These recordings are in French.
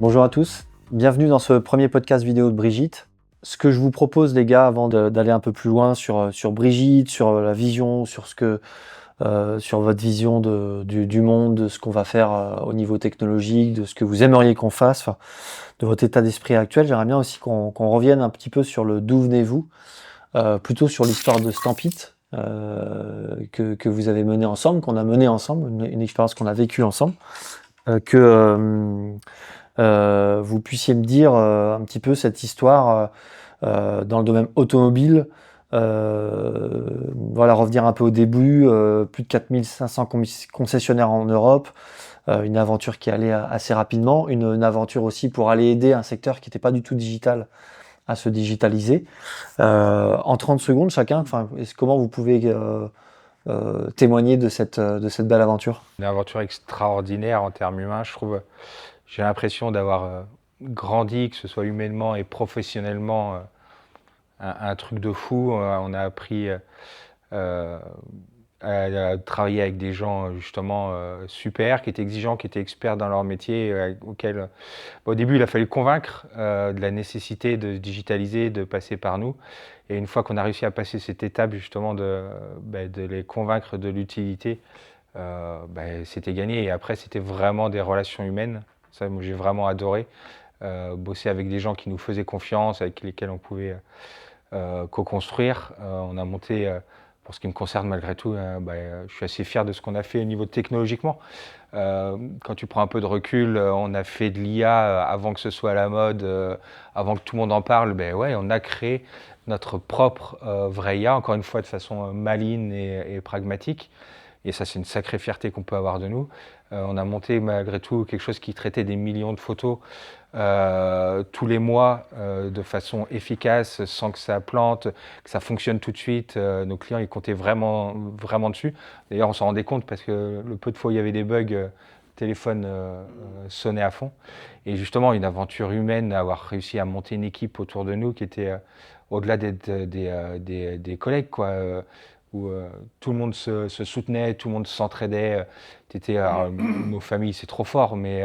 Bonjour à tous, bienvenue dans ce premier podcast vidéo de Brigitte. Ce que je vous propose les gars, avant d'aller un peu plus loin sur Brigitte, sur la vision, sur votre vision du monde, de ce qu'on va faire au niveau technologique, de ce que vous aimeriez qu'on fasse, enfin, de votre état d'esprit actuel, j'aimerais bien aussi qu'on revienne un petit peu sur le d'où venez-vous, plutôt sur l'histoire de Stampit, que vous avez mené ensemble, qu'on a mené ensemble, une expérience qu'on a vécue ensemble, vous puissiez me dire un petit peu cette histoire dans le domaine automobile. Voilà, revenir un peu au début, plus de 4500 concessionnaires en Europe, une aventure qui allait assez rapidement, une aventure aussi pour aller aider un secteur qui n'était pas du tout digital à se digitaliser. En 30 secondes chacun, comment vous pouvez témoigner de cette belle aventure? Une aventure extraordinaire en termes humains, je trouve. J'ai l'impression d'avoir grandi, que ce soit humainement et professionnellement, un truc de fou. On a appris à travailler avec des gens justement super, qui étaient exigeants, qui étaient experts dans leur métier, auxquels au début il a fallu convaincre de la nécessité de digitaliser, de passer par nous. Et une fois qu'on a réussi à passer cette étape justement de les convaincre de l'utilité, c'était gagné. Et après, c'était vraiment des relations humaines. Ça, moi, j'ai vraiment adoré bosser avec des gens qui nous faisaient confiance, avec lesquels on pouvait co-construire. On a monté, pour ce qui me concerne malgré tout, je suis assez fier de ce qu'on a fait au niveau technologiquement. Quand tu prends un peu de recul, on a fait de l'IA avant que ce soit à la mode, avant que tout le monde en parle. On a créé notre propre vraie IA, encore une fois de façon maligne et pragmatique. Et ça, c'est une sacrée fierté qu'on peut avoir de nous. On a monté malgré tout quelque chose qui traitait des millions de photos tous les mois de façon efficace, sans que ça plante, que ça fonctionne tout de suite. Nos clients, ils comptaient vraiment, vraiment dessus. D'ailleurs, on s'en rendait compte parce que le peu de fois où il y avait des bugs, le téléphone sonnait à fond. Et justement, une aventure humaine, avoir réussi à monter une équipe autour de nous qui était au-delà des collègues, quoi. Où tout le monde se soutenait, tout le monde s'entraidait. Nos familles, c'est trop fort, mais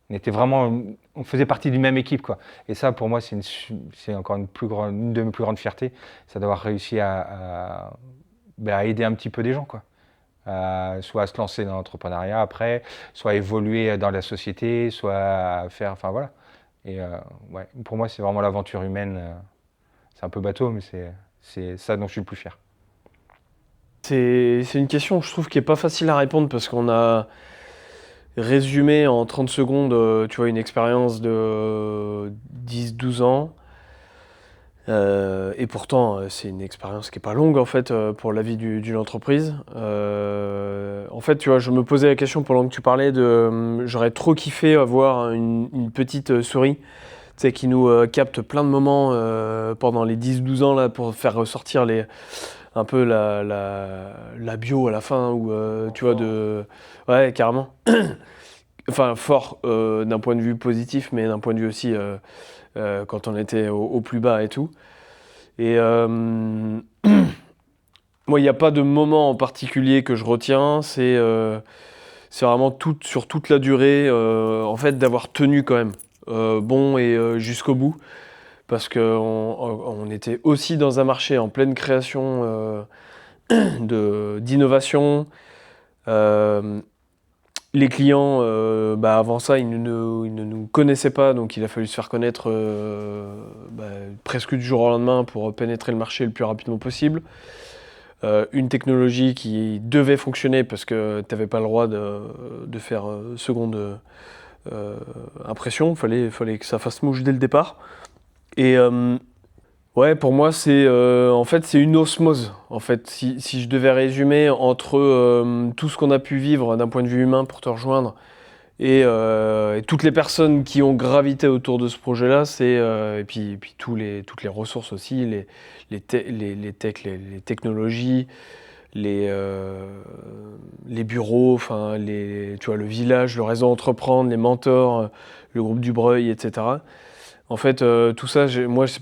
on était vraiment, on faisait partie d'une même équipe, quoi. Et ça, pour moi, c'est encore une de mes plus grandes fiertés, c'est d'avoir réussi à aider un petit peu des gens, quoi. Soit à se lancer dans l'entrepreneuriat après, soit à évoluer dans la société, soit à faire, enfin voilà. Et pour moi, c'est vraiment l'aventure humaine. C'est un peu bateau, mais c'est ça dont je suis le plus fier. C'est une question, je trouve, qui est pas facile à répondre parce qu'on a résumé en 30 secondes, tu vois, une expérience de 10-12 ans. Et pourtant, c'est une expérience qui est pas longue, en fait, pour la vie d'une entreprise. En fait, tu vois, je me posais la question pendant que tu parlais j'aurais trop kiffé avoir une petite souris, tu sais, qui nous capte plein de moments pendant les 10-12 ans, là, pour faire ressortir un peu la bio à la fin, ou tu vois, ouais, carrément. Enfin, fort d'un point de vue positif, mais d'un point de vue aussi quand on était au plus bas et tout. Et moi, il n'y a pas de moment en particulier que je retiens, c'est vraiment sur toute la durée, en fait, d'avoir tenu quand même bon et jusqu'au bout. Parce qu'on était aussi dans un marché en pleine création d'innovation. Les clients, avant ça, ils ne nous connaissaient pas, donc il a fallu se faire connaître presque du jour au lendemain pour pénétrer le marché le plus rapidement possible. Une technologie qui devait fonctionner parce que tu n'avais pas le droit de faire seconde impression, il fallait que ça fasse mouche dès le départ. Et ouais, pour moi, en fait, c'est une osmose. En fait, si je devais résumer entre tout ce qu'on a pu vivre d'un point de vue humain pour te rejoindre et toutes les personnes qui ont gravité autour de ce projet-là, et puis toutes les ressources aussi, les technologies, les bureaux, enfin tu vois, le village, le réseau entreprendre, les mentors, le groupe du Breuil, etc. En fait, tout ça,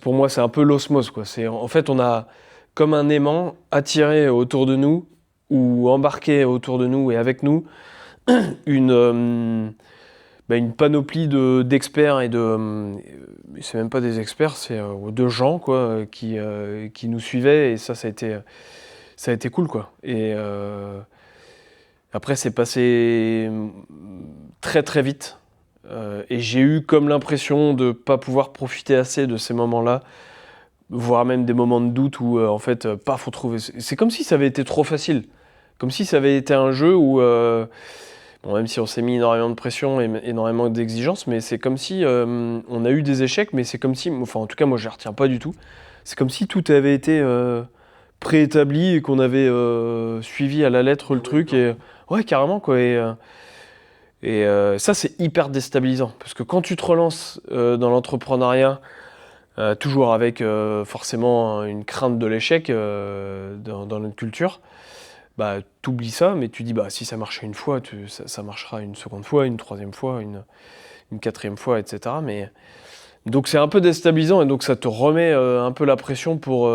pour moi, c'est un peu l'osmose, quoi. En fait, on a comme un aimant attiré autour de nous ou embarqué autour de nous et avec nous une panoplie d'experts et c'est même pas des experts, c'est de gens quoi, qui nous suivaient, et ça a été cool quoi. Et après c'est passé très très vite, et j'ai eu comme l'impression de pas pouvoir profiter assez de ces moments-là, voire même des moments de doute où en fait paf, on trouvait. C'est comme si ça avait été trop facile, comme si ça avait été un jeu où bon, même si on s'est mis énormément de pression et énormément d'exigences, mais c'est comme si on a eu des échecs, mais c'est comme si, enfin en tout cas moi je les retiens pas du tout, c'est comme si tout avait été préétabli et qu'on avait suivi à la lettre le truc, et ouais carrément quoi, et ça c'est hyper déstabilisant, parce que quand tu te relances dans l'entrepreneuriat, toujours avec forcément une crainte de l'échec dans notre culture, bah, t'oublies ça, mais tu dis, bah, si ça marchait une fois, ça marchera une seconde fois, une troisième fois, une quatrième fois, etc. Mais, donc c'est un peu déstabilisant, et donc ça te remet un peu la pression pour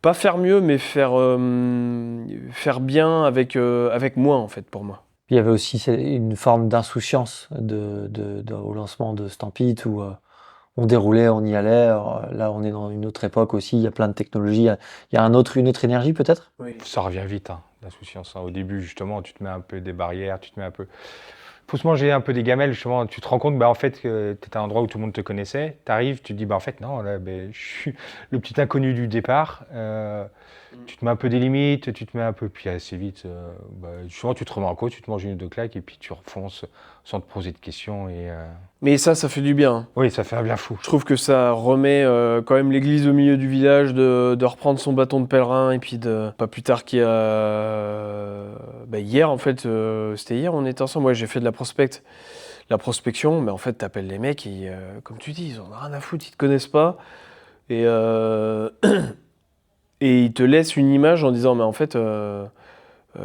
pas faire mieux, mais faire bien avec moins, en fait, pour moi. Il y avait aussi une forme d'insouciance au lancement de Stampede où on déroulait, on y allait. Alors, là, on est dans une autre époque aussi, il y a plein de technologies. Il y a une autre énergie peut-être? Oui. Ça revient vite, hein, l'insouciance. Au début, justement, tu te mets un peu des barrières, tu te mets un peu. Faut se manger un peu des gamelles, justement. Tu te rends compte, en fait, que tu étais à un endroit où tout le monde te connaissait. Tu arrives, tu te dis, en fait, non, là, je suis le petit inconnu du départ. Tu te mets un peu des limites, tu te mets un peu, puis assez vite, souvent tu te remets en cause, tu te manges une ou deux claques, et puis tu refonces sans te poser de questions. Mais ça fait du bien. Oui, ça fait un bien fou. Je trouve que ça remet quand même l'église au milieu du village, de reprendre son bâton de pèlerin, et puis pas plus tard qu'il y a hier en fait, c'était hier, on était ensemble. Ouais, j'ai fait de la prospection, mais en fait t'appelles les mecs et comme tu dis, ils en ont rien à foutre, ils te connaissent pas, et et ils te laissent une image en disant mais en fait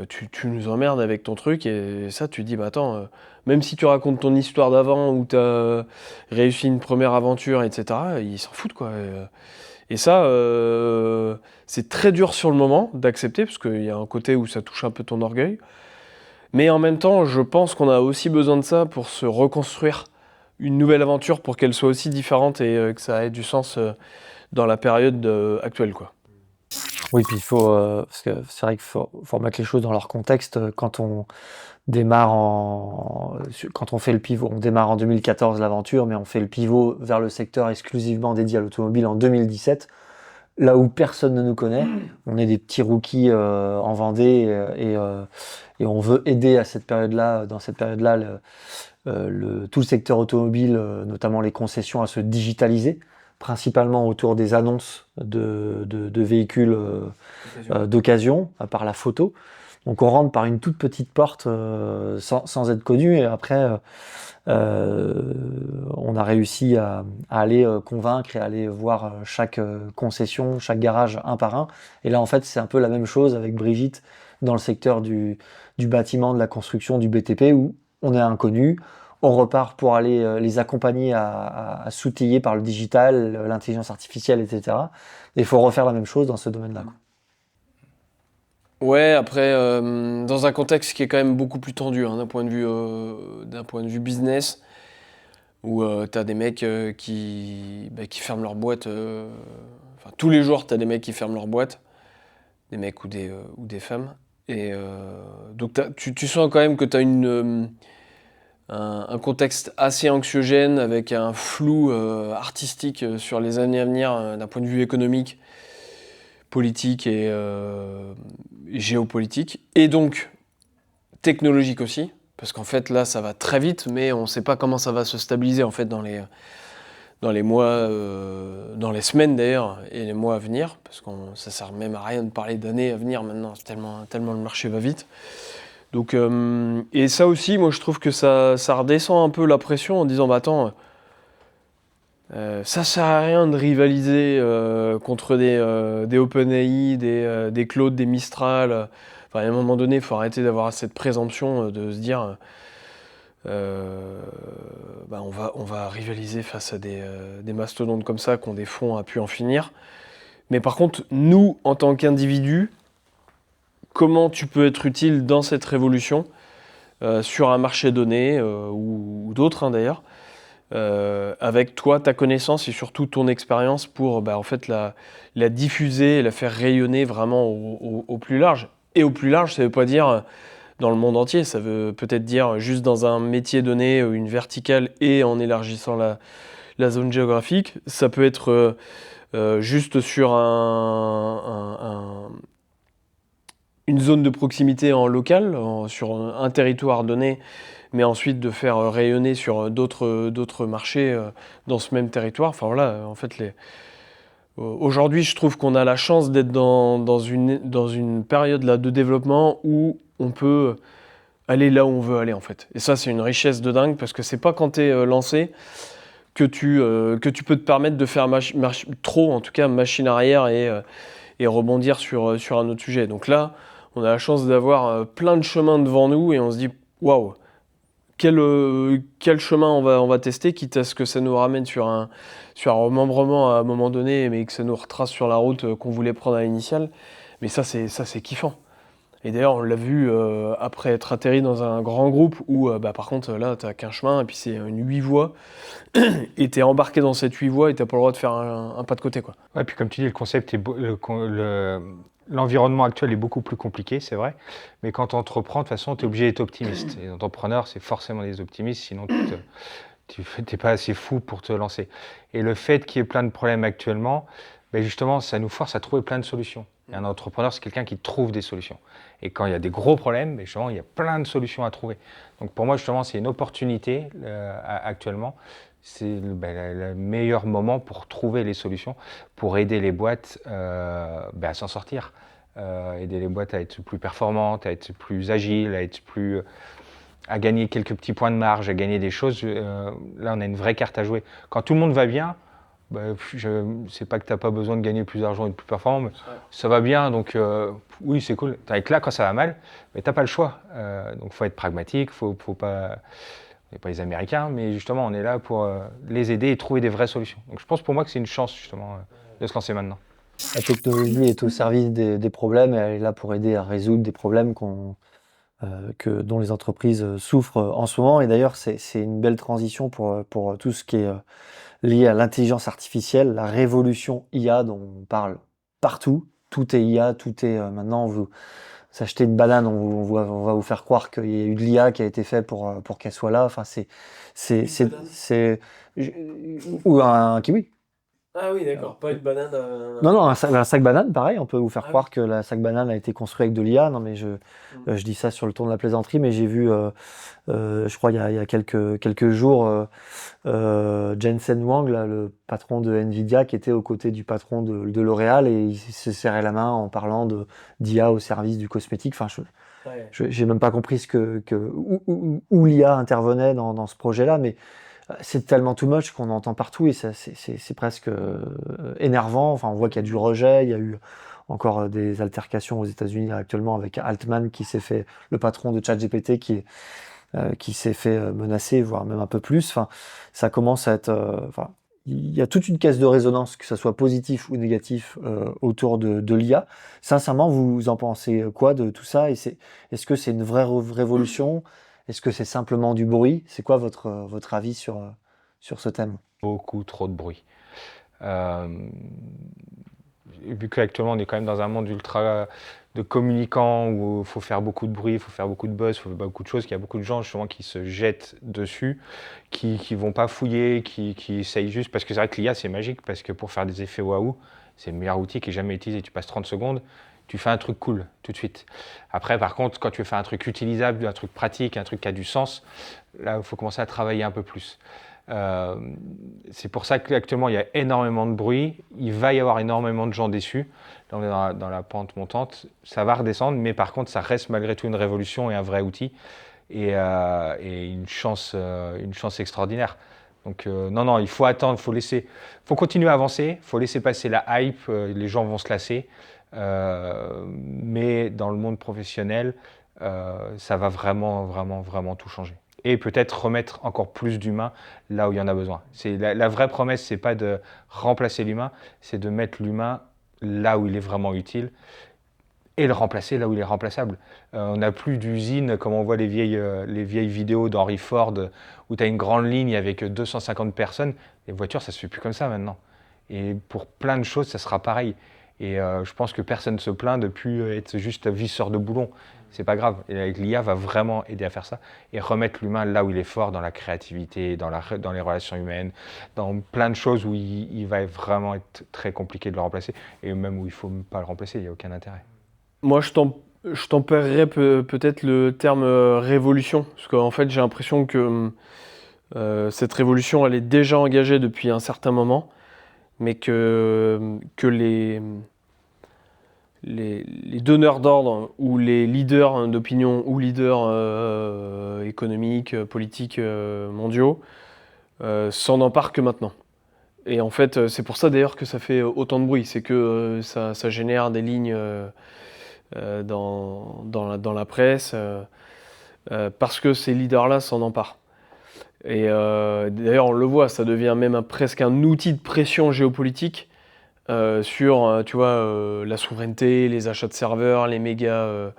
tu nous emmerdes avec ton truc, et ça tu te dis bah attends, même si tu racontes ton histoire d'avant où tu as réussi une première aventure, etc., ils s'en foutent quoi. Et ça, c'est très dur sur le moment d'accepter, parce qu'il y a un côté où ça touche un peu ton orgueil. Mais en même temps, je pense qu'on a aussi besoin de ça pour se reconstruire une nouvelle aventure, pour qu'elle soit aussi différente et que ça ait du sens dans la période actuelle, quoi. Oui, puis il faut, parce que c'est vrai qu'il faut remettre les choses dans leur contexte. Quand on démarre quand on fait le pivot, on démarre en 2014 l'aventure, mais on fait le pivot vers le secteur exclusivement dédié à l'automobile en 2017, là où personne ne nous connaît. On est des petits rookies en Vendée, et on veut aider à cette période-là, dans cette période-là, tout le secteur automobile, notamment les concessions, à se digitaliser, principalement autour des annonces de véhicules d'occasion, par la photo. Donc on rentre par une toute petite porte sans être connu, et après on a réussi à aller convaincre et aller voir chaque concession, chaque garage un par un. Et là en fait c'est un peu la même chose avec Brigitte dans le secteur du bâtiment, de la construction, du BTP, où on est inconnu. On repart pour aller les accompagner à s'outiller par le digital, l'intelligence artificielle, etc. Et il faut refaire la même chose dans ce domaine-là, quoi. Ouais, après, dans un contexte qui est quand même beaucoup plus tendu, hein, d'un point de vue business, où t'as des mecs qui ferment leur boîte. Enfin, tous les jours, t'as des mecs qui ferment leur boîte, des mecs ou des femmes. Et donc tu sens quand même que t'as un contexte assez anxiogène, avec un flou artistique sur les années à venir, d'un point de vue économique, politique et géopolitique, et donc technologique aussi, parce qu'en fait là ça va très vite, mais on ne sait pas comment ça va se stabiliser en fait dans les mois, dans les semaines d'ailleurs, et les mois à venir, parce que ça sert même à rien de parler d'années à venir maintenant, c'est tellement le marché va vite. Donc, et ça aussi, moi je trouve que ça redescend un peu la pression en disant bah attends, ça sert à rien de rivaliser contre des OpenAI, des Claude, des Mistral. Enfin, à un moment donné, il faut arrêter d'avoir cette présomption de se dire on va rivaliser face à des mastodontes comme ça, qui ont des fonds à pu en finir. Mais par contre, nous, en tant qu'individus, comment tu peux être utile dans cette révolution? sur un marché donné, ou d'autres hein, d'ailleurs, avec toi, ta connaissance et surtout ton expérience pour en fait, la diffuser et la faire rayonner vraiment au plus large. Et au plus large, ça ne veut pas dire dans le monde entier, ça veut peut-être dire juste dans un métier donné, une verticale et en élargissant la zone géographique. Ça peut être juste sur une zone de proximité en local, sur un territoire donné, mais ensuite de faire rayonner sur d'autres marchés dans ce même territoire. Enfin voilà, en fait, aujourd'hui, je trouve qu'on a la chance d'être dans une période là, de développement où on peut aller là où on veut aller en fait. Et ça, c'est une richesse de dingue parce que c'est pas quand tu es lancé que tu peux te permettre de faire trop, en tout cas, machine arrière et rebondir sur un autre sujet. Donc là, on a la chance d'avoir plein de chemins devant nous et on se dit waouh, quel chemin on va tester, quitte à ce que ça nous ramène sur un remembrement à un moment donné, mais que ça nous retrace sur la route qu'on voulait prendre à l'initiale. Mais ça, c'est kiffant. Et d'ailleurs, on l'a vu après être atterri dans un grand groupe où, par contre, là, t'as qu'un chemin et puis c'est une 8 voies. Et t'es embarqué dans cette 8 voies et t'as pas le droit de faire un pas de côté, quoi. Ouais, puis comme tu dis, le concept l'environnement actuel est beaucoup plus compliqué, c'est vrai. Mais quand tu entreprends, de toute façon, tu es obligé d'être optimiste. Et les entrepreneurs, c'est forcément des optimistes, sinon tu n'es pas assez fou pour te lancer. Et le fait qu'il y ait plein de problèmes actuellement, justement, ça nous force à trouver plein de solutions. Et un entrepreneur, c'est quelqu'un qui trouve des solutions. Et quand il y a des gros problèmes, justement, il y a plein de solutions à trouver. Donc pour moi, justement, c'est une opportunité actuellement. C'est le meilleur moment pour trouver les solutions, pour aider les boîtes à s'en sortir. Aider les boîtes à être plus performantes, à être plus agiles, à gagner quelques petits points de marge, à gagner des choses. Là, on a une vraie carte à jouer. Quand tout le monde va bien, c'est pas que tu n'as pas besoin de gagner plus d'argent et de plus performant, mais ça va bien, donc oui, c'est cool. Avec là, quand ça va mal, mais tu n'as pas le choix. Donc, il faut être pragmatique, faut pas... On n'est pas les Américains, mais justement, on est là pour les aider et trouver des vraies solutions. Donc, je pense pour moi que c'est une chance, justement, de se lancer maintenant. La technologie est au service des problèmes et elle est là pour aider à résoudre des problèmes dont les entreprises souffrent en ce moment. Et d'ailleurs, c'est une belle transition pour tout ce qui est lié à l'intelligence artificielle, la révolution IA dont on parle partout. Tout est IA, tout est maintenant, vous achetez une banane, on va vous faire croire qu'il y a eu de l'IA qui a été fait pour qu'elle soit là. Enfin, ou un kiwi. Ah oui, d'accord, pas une banane. Non, un sac banane, pareil, on peut vous faire croire que la sac banane a été construit avec de l'IA. Non, mais je dis ça sur le ton de la plaisanterie, mais j'ai vu, je crois, il y a quelques jours, Jensen Huang, là, le patron de Nvidia, qui était aux côtés du patron de L'Oréal, et il se serrait la main en parlant d'IA au service du cosmétique. Enfin, j'ai même pas compris où l'IA intervenait dans ce projet-là, mais c'est tellement too much qu'on entend partout et c'est presque énervant. Enfin, on voit qu'il y a du rejet. Il y a eu encore des altercations aux États-Unis actuellement avec Altman qui s'est fait, le patron de ChatGPT qui s'est fait menacer, voire même un peu plus. Enfin, ça commence à être. Enfin, il y a toute une caisse de résonance, que ça soit positif ou négatif, autour de l'IA. Sincèrement, vous en pensez quoi de tout ça? Et est-ce que c'est une vraie révolution? Est-ce que c'est simplement du bruit? C'est quoi votre avis sur ce thème? Beaucoup trop de bruit. Vu qu'actuellement on est quand même dans un monde ultra de communicants où il faut faire beaucoup de bruit, il faut faire beaucoup de buzz, il faut faire beaucoup de choses, qu'il y a beaucoup de gens justement qui se jettent dessus, qui vont pas fouiller, qui essayent juste, parce que c'est vrai que l'IA c'est magique, parce que pour faire des effets waouh, c'est le meilleur outil qui est jamais utilisé. Tu passes 30 secondes, tu fais un truc cool tout de suite. Après par contre, quand tu veux faire un truc utilisable, un truc pratique, un truc qui a du sens, là il faut commencer à travailler un peu plus. C'est pour ça qu'actuellement il y a énormément de bruit, il va y avoir énormément de gens déçus. Là on est dans la pente montante, ça va redescendre, mais par contre ça reste malgré tout une révolution et un vrai outil et une chance extraordinaire. Donc non, il faut attendre, faut continuer à avancer, il faut laisser passer la hype, les gens vont se lasser, mais dans le monde professionnel, ça va vraiment tout changer. Et peut-être remettre encore plus d'humain là où il y en a besoin. La vraie promesse, c'est pas de remplacer l'humain, c'est de mettre l'humain là où il est vraiment utile. et le remplacer là où il est remplaçable. On n'a plus d'usine comme on voit les vieilles vidéos d'Henry Ford où tu as une grande ligne avec 250 personnes. Les voitures, ça se fait plus comme ça maintenant. Et pour plein de choses, ça sera pareil. Et je pense que personne ne se plaint de plus être juste visseur de boulons. C'est pas grave. Et avec l'IA va vraiment aider à faire ça et remettre l'humain là où il est fort, dans la créativité, dans les relations humaines, dans plein de choses où il va vraiment être très compliqué de le remplacer et même où il ne faut pas le remplacer, il n'y a aucun intérêt. Moi, je tempérerais peut-être le terme révolution, parce qu'en fait, j'ai l'impression que cette révolution, elle est déjà engagée depuis un certain moment, mais que les donneurs d'ordre ou les leaders d'opinion ou leaders économiques, politiques mondiaux s'en emparent que maintenant. Et en fait, c'est pour ça d'ailleurs que ça fait autant de bruit, c'est que ça génère des lignes dans la presse, parce que ces leaders-là s'en emparent. Et d'ailleurs, on le voit, ça devient même presque un outil de pression géopolitique sur, tu vois, la souveraineté, les achats de serveurs, les méga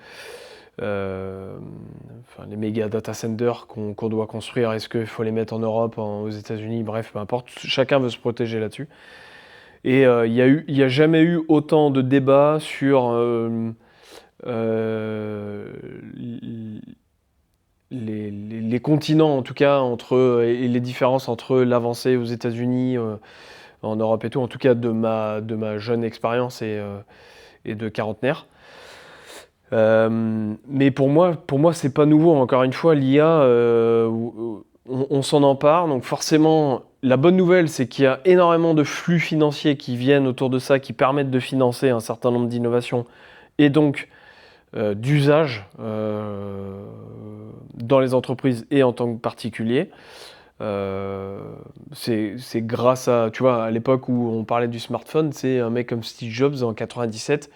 data centers qu'on doit construire. Est-ce qu'il faut les mettre en Europe, aux États-Unis, bref, peu importe. Chacun veut se protéger là-dessus. Et il n'y a jamais eu autant de débats sur les continents, en tout cas, et les différences entre l'avancée aux États-Unis, en Europe et tout, en tout cas de ma jeune expérience et de quarantenaire. Mais pour moi, c'est pas nouveau. Encore une fois, l'IA, on s'en empare. Donc forcément, la bonne nouvelle, c'est qu'il y a énormément de flux financiers qui viennent autour de ça, qui permettent de financer un certain nombre d'innovations et donc d'usage dans les entreprises et en tant que particulier. C'est grâce à, tu vois, à l'époque où on parlait du smartphone, c'est un mec comme Steve Jobs en 97,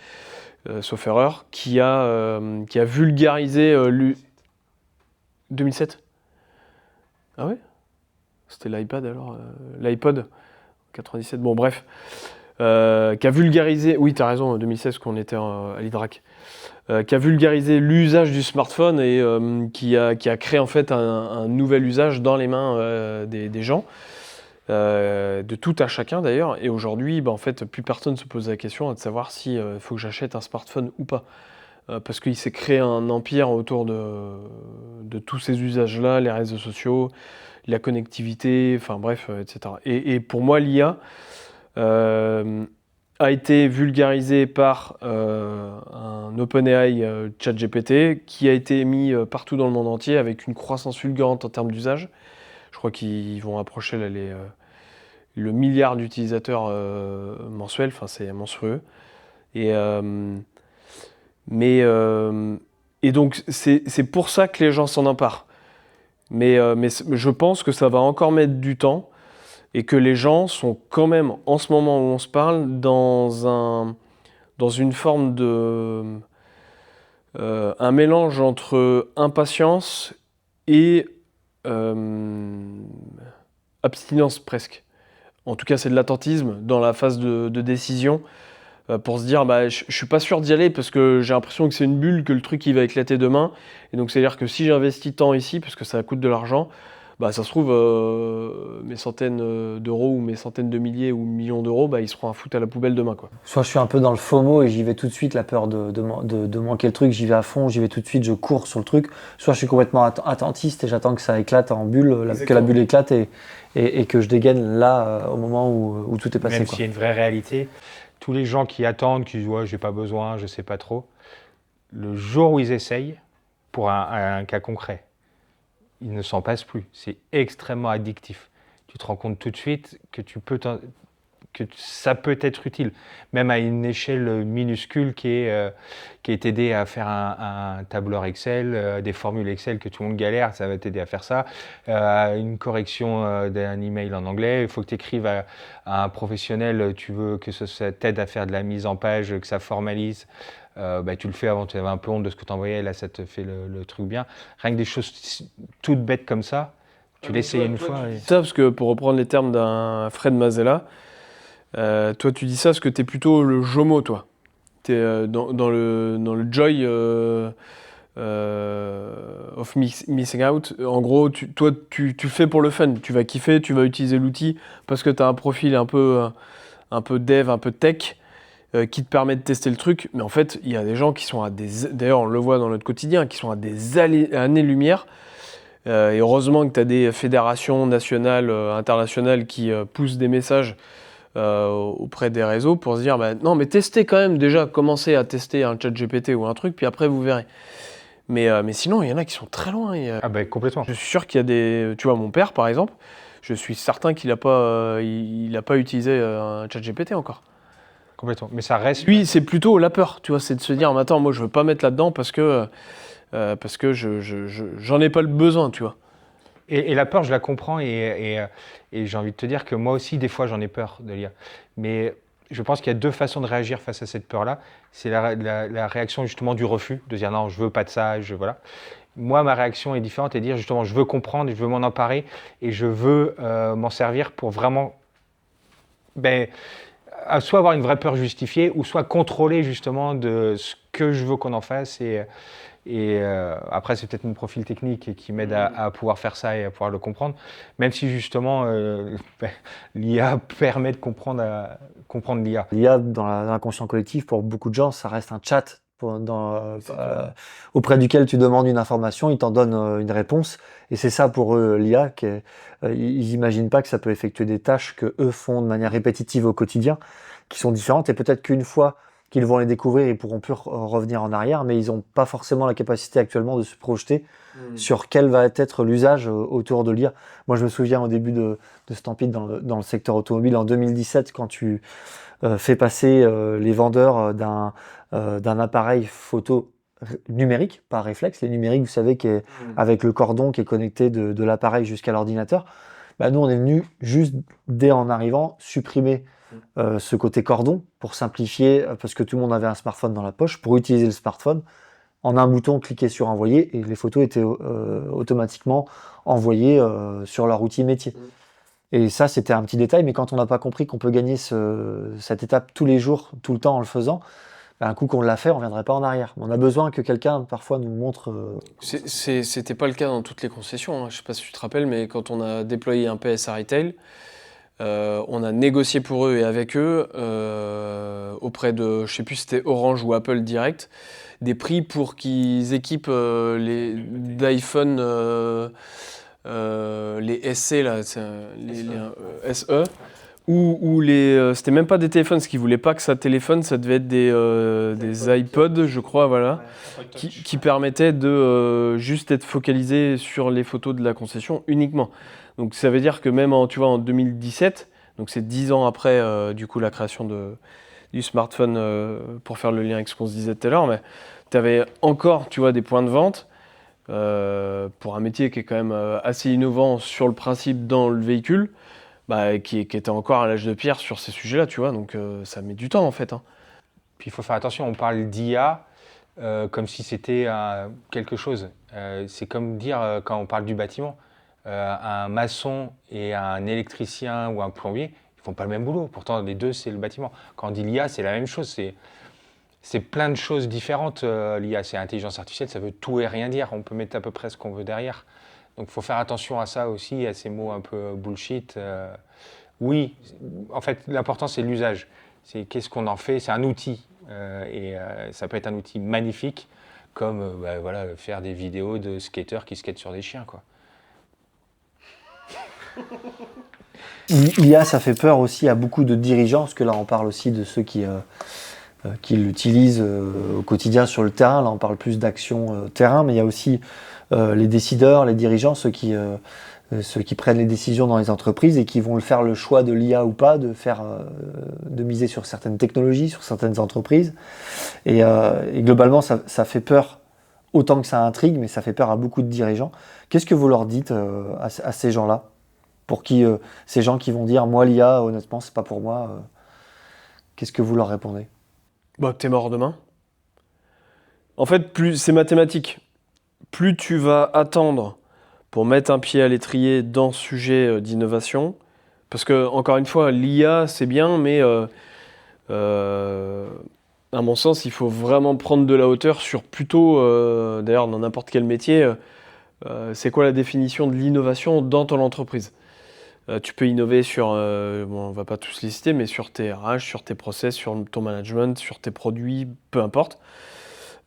sauf erreur, qui a vulgarisé 2007. Ah ouais? C'était l'iPad alors, l'iPod 97. Bon bref, qui a vulgarisé, oui t'as raison, 2016 qu'on était à l'IDRAC, qui a vulgarisé l'usage du smartphone et qui a créé en fait un nouvel usage dans les mains des gens, de tout à chacun d'ailleurs. Et aujourd'hui, en fait, plus personne se pose la question de savoir si faut que j'achète un smartphone ou pas. Parce qu'il s'est créé un empire autour de tous ces usages-là, les réseaux sociaux, la connectivité, enfin bref, etc. Et pour moi, l'IA a été vulgarisé par un OpenAI ChatGPT qui a été mis partout dans le monde entier avec une croissance fulgurante en termes d'usage. Je crois qu'ils vont approcher là, le milliard d'utilisateurs mensuels, enfin c'est monstrueux. Et donc c'est pour ça que les gens s'en emparent. Mais je pense que ça va encore mettre du temps et que les gens sont quand même, en ce moment où on se parle, dans une forme de... un mélange entre impatience et abstinence presque. En tout cas, c'est de l'attentisme dans la phase de décision pour se dire je suis pas sûr d'y aller parce que j'ai l'impression que c'est une bulle, que le truc il va éclater demain. Et donc c'est-à-dire que si j'investis tant ici, parce que ça coûte de l'argent, ça se trouve mes centaines d'euros ou mes centaines de milliers ou millions d'euros, ils seront à foutre à la poubelle demain, quoi. Soit je suis un peu dans le FOMO et j'y vais tout de suite, la peur de manquer le truc, j'y vais à fond, j'y vais tout de suite, je cours sur le truc. Soit je suis complètement attentiste et j'attends que ça éclate en bulle, que la bulle éclate et que je dégaine là au moment où tout est passé. Même s'il y a une vraie réalité, tous les gens qui attendent, qui disent ouais, j'ai pas besoin, je sais pas trop, le jour où ils essayent, pour un cas concret, il ne s'en passe plus. C'est extrêmement addictif. Tu te rends compte tout de suite que ça peut être utile, même à une échelle minuscule qui est t'aider à faire un tableur Excel, des formules Excel que tout le monde galère, ça va t'aider à faire ça. Une correction d'un email en anglais, il faut que tu écrives à un professionnel, tu veux que ça t'aide à faire de la mise en page, que ça formalise. Tu le fais avant, tu avais un peu honte de ce que tu envoyais, là ça te fait le truc bien. Rien que des choses toutes bêtes comme ça, tu l'essayes une fois. Tu dis ça parce que pour reprendre les termes d'un Fred Mazella, toi tu dis ça parce que t'es plutôt le jomo, toi. dans le joy of missing out. En gros, toi, tu le fais pour le fun. Tu vas kiffer, tu vas utiliser l'outil parce que tu as un profil un peu dev, un peu tech, qui te permet de tester le truc. Mais en fait, il y a des gens qui sont d'ailleurs, on le voit dans notre quotidien, qui sont à des années-lumière. Et heureusement que tu as des fédérations nationales, internationales qui poussent des messages auprès des réseaux pour se dire non, mais testez quand même déjà, commencez à tester un chat GPT ou un truc, puis après vous verrez. Mais sinon, il y en a qui sont très loin. Ah ben complètement. Je suis sûr qu'il y a des. Tu vois, mon père par exemple, je suis certain qu'il n'a pas, il a pas utilisé un chat GPT encore. Complètement. Mais ça reste. Lui, c'est plutôt la peur, tu vois, c'est de se dire attends, moi je veux pas mettre là-dedans parce que j'en ai pas le besoin, tu vois. Et la peur, je la comprends et j'ai envie de te dire que moi aussi, des fois, j'en ai peur de l'IA. Mais je pense qu'il y a deux façons de réagir face à cette peur-là. C'est la réaction justement du refus, de dire non, je veux pas de ça, voilà. Moi, ma réaction est différente et dire justement, je veux comprendre, je veux m'en emparer et je veux m'en servir pour vraiment, soit avoir une vraie peur justifiée ou soit contrôler justement de ce que je veux qu'on en fasse et après, c'est peut-être mon profil technique qui m'aide à pouvoir faire ça et à pouvoir le comprendre. Même si justement, l'IA permet de comprendre l'IA. L'IA, dans l'inconscient collectif, pour beaucoup de gens, ça reste un chat auprès duquel tu demandes une information, il t'en donne une réponse. Et c'est ça pour eux, l'IA. Ils n'imaginent pas que ça peut effectuer des tâches que eux font de manière répétitive au quotidien, qui sont différentes. Et peut-être qu'une fois qu'ils vont les découvrir, ils pourront plus revenir en arrière, mais ils n'ont pas forcément la capacité actuellement de se projeter sur quel va être l'usage autour de l'IA. Moi, je me souviens au début de Stampede dans le secteur automobile, en 2017, quand tu fais passer les vendeurs d'un appareil photo numérique, pas réflexe, les numériques, vous savez, avec le cordon qui est connecté de l'appareil jusqu'à l'ordinateur. Nous, on est venu juste, dès en arrivant, supprimer ce côté cordon pour simplifier, parce que tout le monde avait un smartphone dans la poche, pour utiliser le smartphone, en un bouton, cliquer sur envoyer, et les photos étaient automatiquement envoyées sur leur outil métier. Et ça, c'était un petit détail, mais quand on n'a pas compris qu'on peut gagner cette étape tous les jours, tout le temps en le faisant, un coup qu'on l'a fait, on ne reviendrait pas en arrière. On a besoin que quelqu'un, parfois, nous montre... C'était pas le cas dans toutes les concessions, hein. Je ne sais pas si tu te rappelles, mais quand on a déployé un PSA Retail, on a négocié pour eux et avec eux, auprès de, je ne sais plus si c'était Orange ou Apple direct, des prix pour qu'ils équipent d'iPhone, les SE, là, les SE, ou c'était même pas des téléphones, ce qu'ils voulaient pas que ça téléphone, ça devait être des iPods, je crois, voilà, qui permettaient de juste être focalisés sur les photos de la concession uniquement. Donc ça veut dire que même en 2017, donc c'est 10 ans après du coup la création du smartphone, pour faire le lien avec ce qu'on se disait tout à l'heure, mais tu avais encore, tu vois, des points de vente pour un métier qui est quand même assez innovant sur le principe dans le véhicule, qui était encore à l'âge de pierre sur ces sujets-là, tu vois, donc ça met du temps en fait. Hein. Puis il faut faire attention, on parle d'IA comme si c'était quelque chose. C'est comme dire, quand on parle du bâtiment, un maçon et un électricien ou un plombier, ils font pas le même boulot. Pourtant, les deux, c'est le bâtiment. Quand on dit l'IA, c'est la même chose. C'est plein de choses différentes. L'IA, c'est l'intelligence artificielle, ça veut tout et rien dire. On peut mettre à peu près ce qu'on veut derrière. Donc, il faut faire attention à ça aussi, à ces mots un peu bullshit. Oui, en fait, l'important, c'est l'usage. C'est qu'est-ce qu'on en fait. C'est un outil. Et ça peut être un outil magnifique, comme voilà, faire des vidéos de skateurs qui skatent sur des chiens, quoi. L'IA, ça fait peur aussi à beaucoup de dirigeants, parce que là, on parle aussi de ceux qui l'utilisent au quotidien sur le terrain. Là, on parle plus d'action terrain, mais il y a aussi les décideurs, les dirigeants, ceux qui prennent les décisions dans les entreprises et qui vont faire le choix de l'IA ou pas, de miser sur certaines technologies, sur certaines entreprises. Et globalement, ça fait peur, autant que ça intrigue, mais ça fait peur à beaucoup de dirigeants. Qu'est-ce que vous leur dites à ces gens-là ? Pour qui ces gens qui vont dire moi l'IA honnêtement c'est pas pour moi, qu'est-ce que vous leur répondez ? Que t'es mort demain. En fait, plus c'est mathématique. Plus tu vas attendre pour mettre un pied à l'étrier dans ce sujet d'innovation, parce que encore une fois l'IA c'est bien, mais À mon sens, il faut vraiment prendre de la hauteur sur plutôt, d'ailleurs dans n'importe quel métier, c'est quoi la définition de l'innovation dans ton entreprise? Tu peux innover sur, bon, on va pas tous les citer, mais sur tes RH, sur tes process, sur ton management, sur tes produits, peu importe.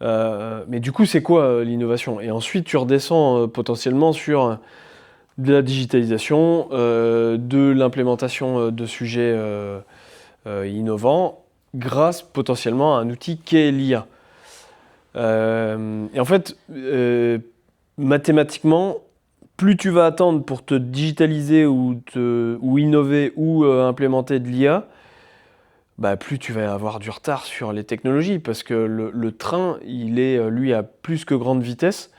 Mais du coup, c'est quoi l'innovation? Et ensuite, tu redescends potentiellement sur de la digitalisation, de l'implémentation de sujets innovants, grâce potentiellement à un outil qu'est l'IA. Et en fait, mathématiquement, plus tu vas attendre pour te digitaliser ou innover ou implémenter de l'IA, bah, plus tu vas avoir du retard sur les technologies, parce que le train, il est, lui, à plus que grande vitesse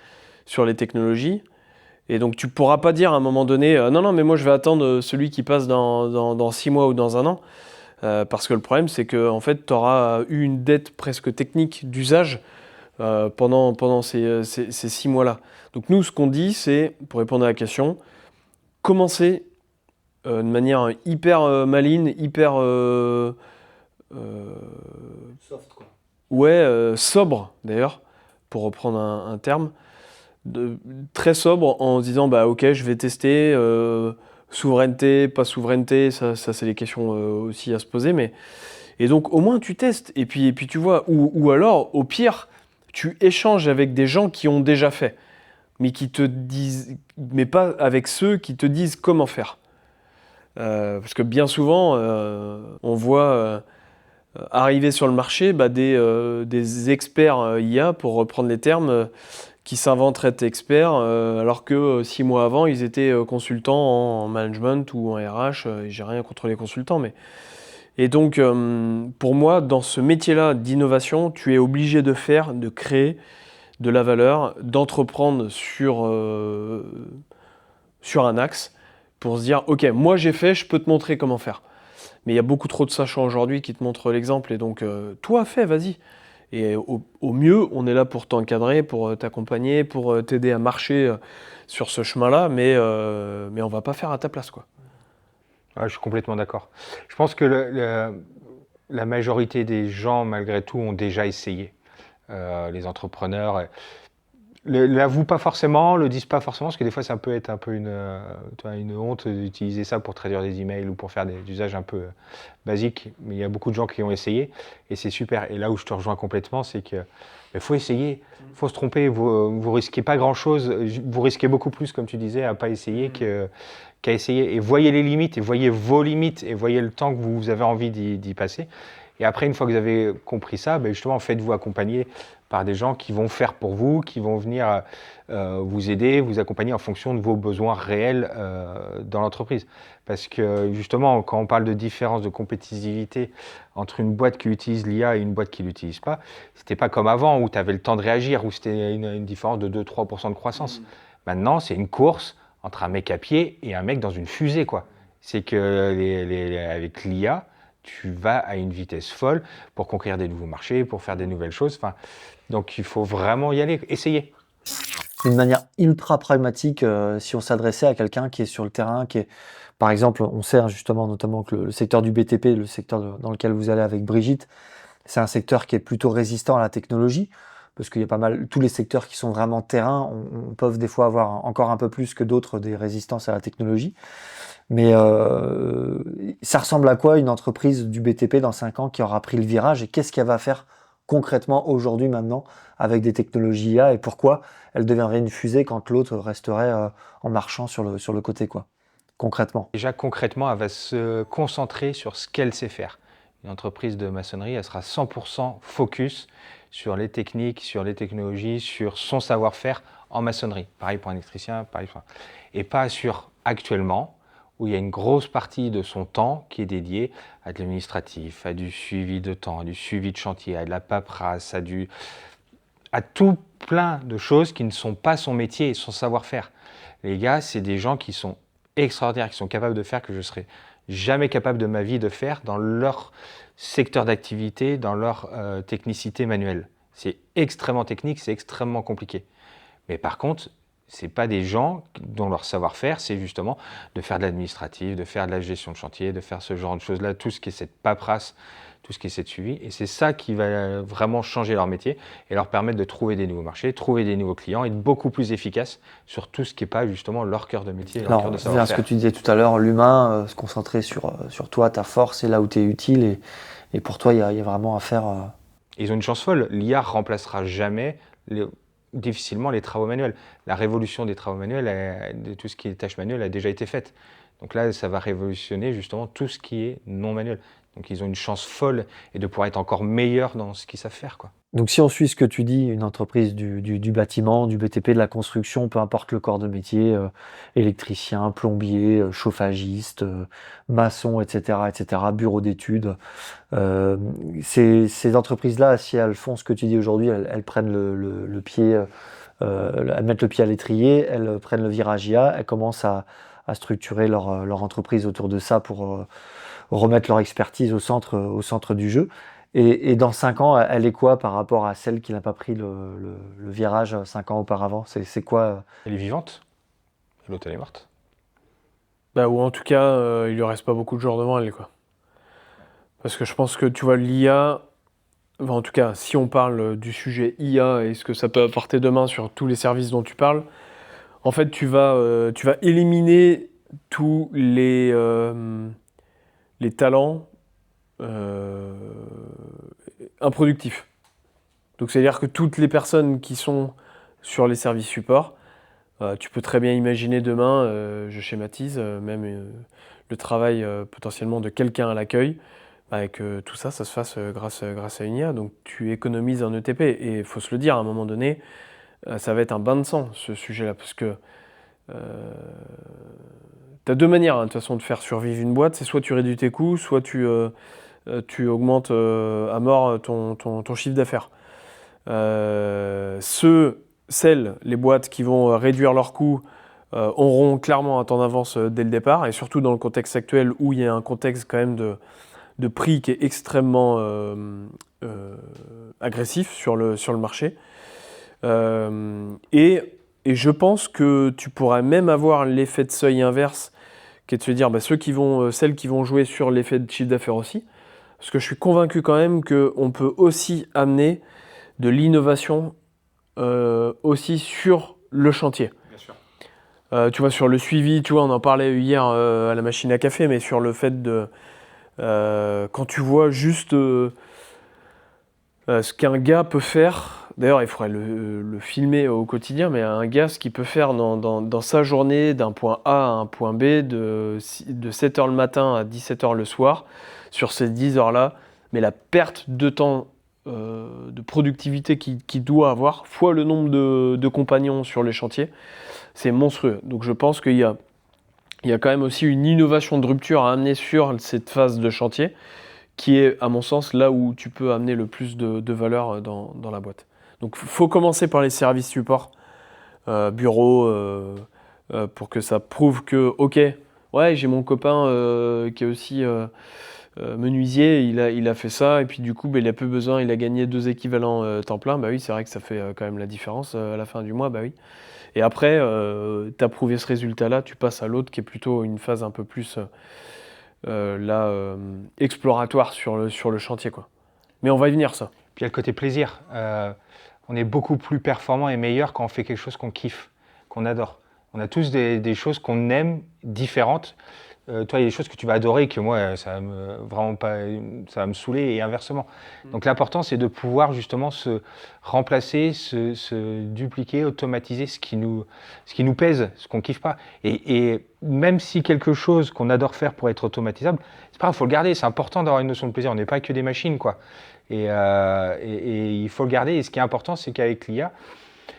sur les technologies. Et donc tu ne pourras pas dire à un moment donné, non, non, mais moi je vais attendre celui qui passe dans 6 mois ou dans un an. Parce que le problème, c'est que en fait, tu auras eu une dette presque technique d'usage pendant ces 6 mois-là. Donc nous, ce qu'on dit, c'est, pour répondre à la question, commencer de manière hyper maligne, hyper Soft, quoi. sobre d'ailleurs, pour reprendre un terme, très sobre en se disant, bah ok, je vais tester, souveraineté, pas souveraineté, ça c'est des questions aussi à se poser, mais... Et donc au moins tu testes, et puis tu vois, ou alors, au pire, tu échanges avec des gens qui ont déjà fait, mais qui te disent, mais pas avec ceux qui te disent comment faire. Parce que bien souvent, on voit arriver sur le marché des experts IA, pour reprendre les termes, qui s'inventent être experts, alors que 6 mois avant, ils étaient consultants en management ou en RH, et j'ai rien contre les consultants, mais... Et donc, pour moi, dans ce métier-là d'innovation, tu es obligé de créer de la valeur, d'entreprendre sur un axe, pour se dire, ok, moi j'ai fait, je peux te montrer comment faire. Mais il y a beaucoup trop de sachants aujourd'hui qui te montrent l'exemple, et donc, toi, fais, vas-y. Et au mieux, on est là pour t'encadrer, pour t'accompagner, pour t'aider à marcher sur ce chemin-là, mais on ne va pas faire à ta place, quoi. Ouais, je suis complètement d'accord. Je pense que la majorité des gens, malgré tout, ont déjà essayé. Les entrepreneurs l'avouent pas forcément, le disent pas forcément, parce que des fois, ça peut être un peu une honte d'utiliser ça pour traduire des emails ou pour faire des usages un peu basiques. Mais il y a beaucoup de gens qui ont essayé, et c'est super. Et là où je te rejoins complètement, c'est que faut essayer, faut se tromper. Vous risquez pas grand-chose. Vous risquez beaucoup plus, comme tu disais, à pas essayer qu'à essayer. Et voyez les limites, et voyez vos limites, et voyez le temps que vous avez envie d'y passer. Et après, une fois que vous avez compris ça, justement, faites-vous accompagner par des gens qui vont faire pour vous, qui vont venir vous aider, vous accompagner en fonction de vos besoins réels dans l'entreprise. Parce que justement, quand on parle de différence de compétitivité entre une boîte qui utilise l'IA et une boîte qui ne l'utilise pas, c'était pas comme avant où tu avais le temps de réagir, où c'était une différence de 2-3% de croissance. Maintenant, c'est une course entre un mec à pied et un mec dans une fusée, quoi. C'est que avec l'IA, tu vas à une vitesse folle pour conquérir des nouveaux marchés, pour faire des nouvelles choses. Enfin, donc il faut vraiment y aller, essayer. D'une manière ultra pragmatique, si on s'adressait à quelqu'un qui est sur le terrain, qui est, par exemple, on sait justement notamment que le secteur du BTP, le secteur dans lequel vous allez avec Brigitte, c'est un secteur qui est plutôt résistant à la technologie, parce qu'il y a pas mal, tous les secteurs qui sont vraiment terrain, on peuvent des fois avoir encore un peu plus que d'autres des résistances à la technologie. Mais ça ressemble à quoi une entreprise du BTP dans 5 ans qui aura pris le virage, et qu'est-ce qu'elle va faire concrètement aujourd'hui maintenant avec des technologies IA, et pourquoi elle deviendrait une fusée quand l'autre resterait en marchant sur le côté, quoi, concrètement. Déjà, concrètement, elle va se concentrer sur ce qu'elle sait faire. Une entreprise de maçonnerie, elle sera 100% focus sur les techniques, sur les technologies, sur son savoir-faire en maçonnerie. Pareil pour un électricien, pareil pour... Et pas sur actuellement, où il y a une grosse partie de son temps qui est dédiée à de l'administratif, à du suivi de temps, à du suivi de chantier, à de la paperasse, à tout plein de choses qui ne sont pas son métier et son savoir-faire. Les gars, c'est des gens qui sont extraordinaires, qui sont capables de faire que je ne serais jamais capable de ma vie de faire dans leur secteur d'activité, dans leur technicité manuelle. C'est extrêmement technique, c'est extrêmement compliqué. Mais par contre, ce n'est pas des gens dont leur savoir-faire, c'est justement de faire de l'administratif, de faire de la gestion de chantier, de faire ce genre de choses-là, tout ce qui est cette paperasse, tout ce qui est cette suivi. Et c'est ça qui va vraiment changer leur métier et leur permettre de trouver des nouveaux marchés, trouver des nouveaux clients, être beaucoup plus efficaces sur tout ce qui n'est pas justement leur cœur de métier, leur cœur de Alors, vers ce savoir-faire. que tu disais tout à l'heure, l'humain, se concentrer sur toi, ta force, et là où tu es utile. Et pour toi, il y a vraiment à faire. Ils ont une chance folle. L'IA remplacera jamais, difficilement, les travaux manuels. La révolution des travaux manuels, de tout ce qui est tâches manuelles, a déjà été faite. Donc là, ça va révolutionner justement tout ce qui est non manuel. Donc ils ont une chance folle et de pouvoir être encore meilleurs dans ce qu'ils savent faire, quoi. Donc, si on suit ce que tu dis, une entreprise du bâtiment, du BTP, de la construction, peu importe le corps de métier, électricien, plombier, chauffagiste, maçon, etc., bureau d'études, ces entreprises-là, si elles font ce que tu dis aujourd'hui, elles prennent le pied, elles mettent le pied à l'étrier, elles prennent le virage IA, elles commencent à structurer leur entreprise autour de ça pour remettre leur expertise au centre du jeu. Et dans 5 ans, elle est quoi par rapport à celle qui n'a pas pris le virage 5 ans auparavant? C'est quoi? Elle est vivante et l'autre, elle est morte. Bah, ou en tout cas, il lui reste pas beaucoup de jours devant elle, quoi. Parce que je pense que, tu vois, l'IA, enfin, en tout cas, si on parle du sujet IA et ce que ça peut apporter demain sur tous les services dont tu parles, en fait, tu vas éliminer tous les talents improductifs. Donc, c'est-à-dire que toutes les personnes qui sont sur les services support, tu peux très bien imaginer demain, je schématise, même le travail potentiellement de quelqu'un à l'accueil, avec tout ça, ça se fasse grâce à une IA. Donc tu économises un ETP. Et il faut se le dire, à un moment donné, ça va être un bain de sang, ce sujet-là. Parce que tu as deux manières, hein, de toute façon, de faire survivre une boîte. C'est soit tu réduis tes coûts, soit tu augmentes à mort ton chiffre d'affaires. Les boîtes qui vont réduire leurs coûts auront clairement un temps d'avance dès le départ, et surtout dans le contexte actuel où il y a un contexte quand même de prix qui est extrêmement agressif sur le marché. Et je pense que tu pourrais même avoir l'effet de seuil inverse, qui est de se dire celles qui vont jouer sur l'effet de chiffre d'affaires aussi. Parce que je suis convaincu quand même qu'on peut aussi amener de l'innovation aussi sur le chantier. Bien sûr. Tu vois, sur le suivi, tu vois, on en parlait hier à la machine à café, mais sur le fait de... quand tu vois juste ce qu'un gars peut faire, d'ailleurs il faudrait le filmer au quotidien, mais un gars, ce qu'il peut faire dans sa journée d'un point A à un point B, de 7h le matin à 17h le soir, sur ces 10 heures-là, mais la perte de temps de productivité qu'il doit avoir, fois le nombre de compagnons sur les chantiers, c'est monstrueux. Donc je pense qu'il y a quand même aussi une innovation de rupture à amener sur cette phase de chantier, qui est, à mon sens, là où tu peux amener le plus de valeur dans la boîte. Donc il faut commencer par les services support, bureau, pour que ça prouve que, ok, ouais, j'ai mon copain qui est aussi menuisier, il a fait ça, et puis du coup, il a peu besoin, il a gagné 2 équivalents temps plein, bah oui, c'est vrai que ça fait quand même la différence à la fin du mois, bah oui. Et après, tu as prouvé ce résultat-là, tu passes à l'autre qui est plutôt une phase un peu plus exploratoire sur le chantier, quoi. Mais on va y venir, ça. Puis il y a le côté plaisir. On est beaucoup plus performant et meilleur quand on fait quelque chose qu'on kiffe, qu'on adore. On a tous des choses qu'on aime différentes. Toi, il y a des choses que tu vas adorer que moi, ça va me saouler et inversement. Donc l'important, c'est de pouvoir justement se remplacer, se dupliquer, automatiser ce qui nous pèse, ce qu'on kiffe pas. Et même si quelque chose qu'on adore faire pour être automatisable, c'est pas grave, il faut le garder. C'est important d'avoir une notion de plaisir. On n'est pas que des machines, quoi. Et il faut le garder. Et ce qui est important, c'est qu'avec l'IA,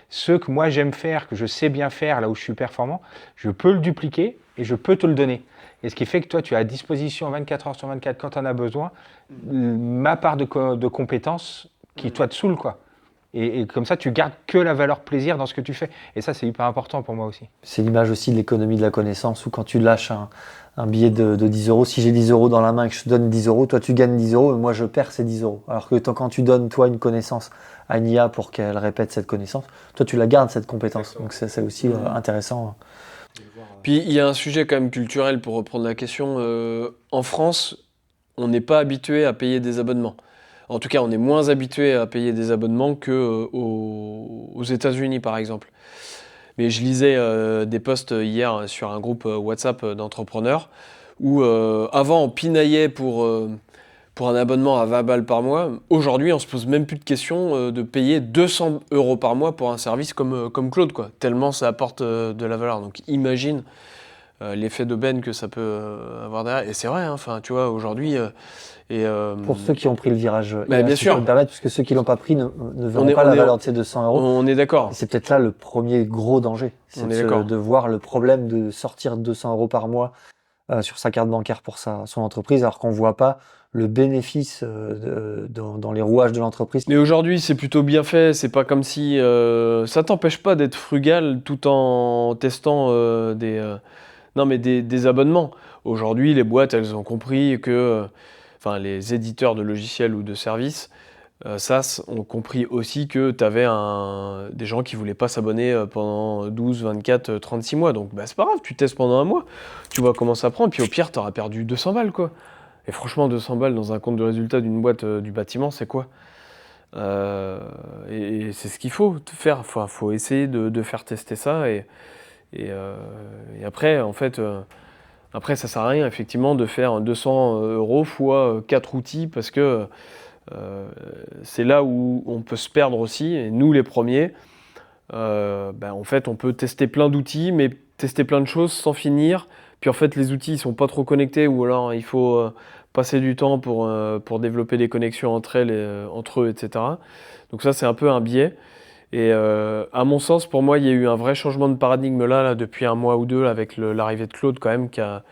ce que moi j'aime faire, que je sais bien faire, là où je suis performant, je peux le dupliquer et je peux te le donner. Et ce qui fait que toi, tu as à disposition 24 heures sur 24 quand tu en as besoin, ma part de compétences qui, toi, te saoule, quoi. Et comme ça, tu gardes que la valeur plaisir dans ce que tu fais. Et ça, c'est hyper important pour moi aussi. C'est l'image aussi de l'économie de la connaissance, où quand tu lâches un billet de 10 euros, si j'ai 10 euros dans la main et que je te donne 10 euros, toi tu gagnes 10 euros et moi je perds ces 10 euros. Alors que quand tu donnes toi une connaissance à une IA pour qu'elle répète cette connaissance, toi tu la gardes cette compétence. Exactement. Donc c'est aussi intéressant. Puis il y a un sujet quand même culturel, pour reprendre la question. En France, on n'est pas habitué à payer des abonnements. En tout cas, on est moins habitué à payer des abonnements qu'aux États-Unis, par exemple. Mais je lisais des posts hier sur un groupe WhatsApp d'entrepreneurs où avant on pinaillait pour un abonnement à 20 balles par mois. Aujourd'hui, on se pose même plus de questions de payer 200 € par mois pour un service comme Claude, quoi. Tellement ça apporte de la valeur. Donc imagine l'effet d'aubaine que ça peut avoir derrière. Et c'est vrai, hein, enfin, tu vois, aujourd'hui... Pour ceux qui ont pris le virage, bien si je peux sûr. me permettre, parce que ceux qui l'ont pas pris ne verront pas la valeur de ces 200 €. On est d'accord. C'est peut-être là le premier gros danger, c'est de voir le problème de sortir 200 € par mois sur sa carte bancaire pour son entreprise, alors qu'on voit pas le bénéfice dans les rouages de l'entreprise. Mais aujourd'hui, c'est plutôt bien fait. C'est pas comme si ça t'empêche pas d'être frugal tout en testant des abonnements. Aujourd'hui, les boîtes, elles ont compris que, enfin, les éditeurs de logiciels ou de services SaaS ont compris aussi que tu avais des gens qui voulaient pas s'abonner pendant 12, 24, 36 mois. Donc, c'est pas grave, tu testes pendant un mois, tu vois comment ça prend, puis au pire, tu auras perdu 200 balles, quoi. Et franchement, 200 balles dans un compte de résultat d'une boîte du bâtiment, c'est quoi ? Et c'est ce qu'il faut faire. Faut essayer de faire tester ça. Et après, en fait, après, ça sert à rien, effectivement, de faire 200 € fois 4 outils, parce que c'est là où on peut se perdre aussi. Et nous, les premiers, en fait, on peut tester plein d'outils, mais tester plein de choses sans finir. Puis en fait, les outils ils sont pas trop connectés, ou alors il faut passer du temps pour développer des connexions entre eux, etc. Donc ça, c'est un peu un biais. Et à mon sens, pour moi, il y a eu un vrai changement de paradigme là depuis un mois ou deux, avec l'arrivée de Claude, quand même, qui a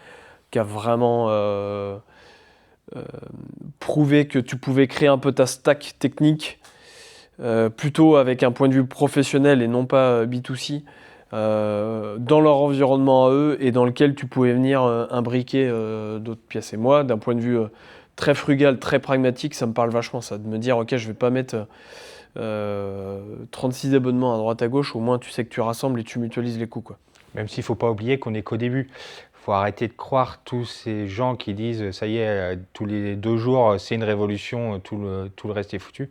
vraiment prouvé que tu pouvais créer un peu ta stack technique plutôt avec un point de vue professionnel et non pas B2C. Dans leur environnement à eux, et dans lequel tu pouvais venir imbriquer d'autres pièces. Et moi, d'un point de vue très frugal, très pragmatique, ça me parle vachement, ça, de me dire, ok, je vais pas mettre 36 abonnements à droite à gauche, au moins tu sais que tu rassembles et tu mutualises les coûts, quoi. Même s'il ne faut pas oublier qu'on n'est qu'au début. Il faut arrêter de croire tous ces gens qui disent ça y est, tous les 2 jours, c'est une révolution, tout le reste est foutu.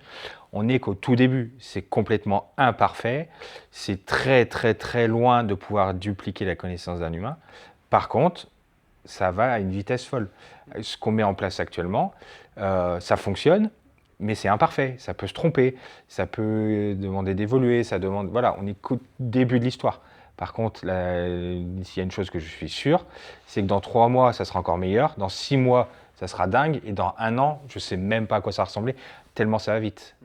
On n'est qu'au tout début. C'est complètement imparfait. C'est très, très, très loin de pouvoir dupliquer la connaissance d'un humain. Par contre, ça va à une vitesse folle. Ce qu'on met en place actuellement, ça fonctionne, mais c'est imparfait. Ça peut se tromper, ça peut demander d'évoluer, ça demande... Voilà, on est qu'au début de l'histoire. Par contre, s'il y a une chose que je suis sûr, c'est que dans 3 mois, ça sera encore meilleur. Dans 6 mois, ça sera dingue. Et dans 1 an, je ne sais même pas à quoi ça ressemblait, tellement ça va vite.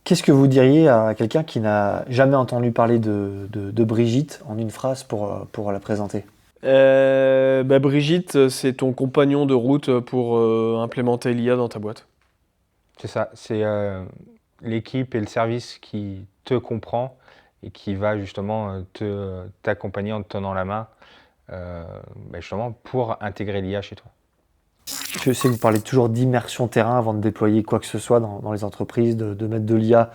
Qu'est-ce que vous diriez à quelqu'un qui n'a jamais entendu parler de Brigitte en une phrase pour la présenter ? Brigitte, c'est ton compagnon de route pour implémenter l'IA dans ta boîte. C'est ça, c'est l'équipe et le service qui te comprend et qui va justement t'accompagner en te tenant la main justement pour intégrer l'IA chez toi. Je sais que vous parlez toujours d'immersion terrain avant de déployer quoi que ce soit dans les entreprises, de mettre de l'IA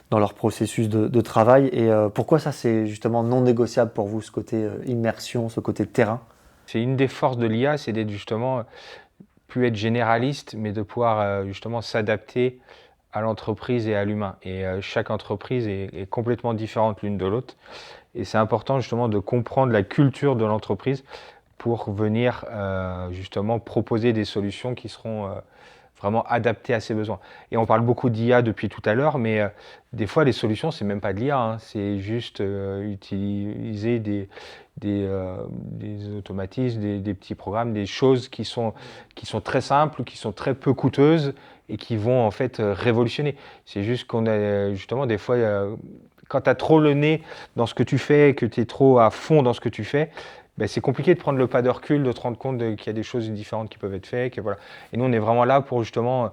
dans leur processus de travail. Et pourquoi ça, c'est justement non négociable pour vous, ce côté immersion, ce côté terrain ? C'est une des forces de l'IA, c'est d'être justement plus être généraliste, mais de pouvoir justement s'adapter à l'entreprise et à l'humain. Et chaque entreprise est complètement différente l'une de l'autre. Et c'est important justement de comprendre la culture de l'entreprise pour venir justement proposer des solutions qui seront vraiment adaptées à ses besoins. Et on parle beaucoup d'IA depuis tout à l'heure, mais des fois les solutions, c'est même pas de l'IA, hein, c'est juste utiliser des automatismes, des petits programmes, des choses qui sont très simples, qui sont très peu coûteuses et qui vont en fait révolutionner. C'est juste qu'on a justement des fois, quand tu as trop le nez dans ce que tu fais, que tu es trop à fond dans ce que tu fais, c'est compliqué de prendre le pas de recul, de te rendre compte qu'il y a des choses différentes qui peuvent être faites. Voilà. Et nous, on est vraiment là pour justement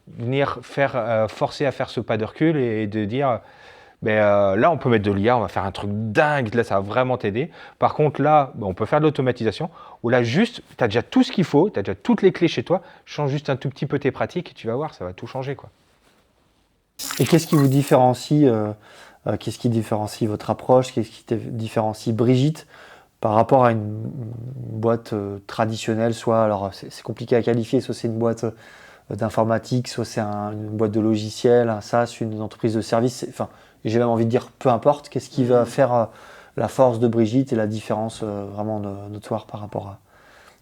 venir forcer à faire ce pas de recul et de dire là, on peut mettre de l'IA, on va faire un truc dingue, là, ça va vraiment t'aider. Par contre, là, on peut faire de l'automatisation, où là, juste, tu as déjà tout ce qu'il faut, tu as déjà toutes les clés chez toi, change juste un tout petit peu tes pratiques et tu vas voir, ça va tout changer, quoi. Et qu'est-ce qui vous différencie, qu'est-ce qui différencie votre approche, qu'est-ce qui différencie Brigitte par rapport à une boîte traditionnelle, soit, alors c'est compliqué à qualifier, soit c'est une boîte d'informatique, soit c'est une boîte de logiciel, un SaaS, une entreprise de service, enfin, j'ai même envie de dire peu importe, qu'est-ce qui va faire la force de Brigitte et la différence vraiment notoire par rapport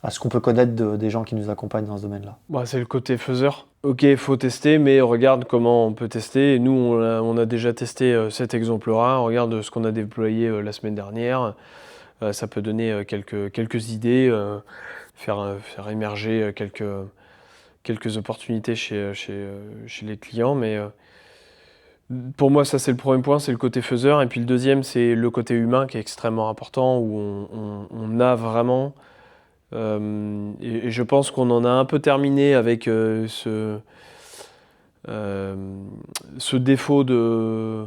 à ce qu'on peut connaître des gens qui nous accompagnent dans ce domaine-là. Bah, c'est le côté faiseur. Ok, il faut tester, mais regarde comment on peut tester. Et nous, on a déjà testé cet exemple-là. Regarde ce qu'on a déployé la semaine dernière. Ça peut donner quelques idées, faire émerger quelques opportunités chez les clients. Mais pour moi, ça, c'est le premier point, c'est le côté faiseur. Et puis le deuxième, c'est le côté humain qui est extrêmement important, où on a vraiment... et je pense qu'on en a un peu terminé avec ce défaut de...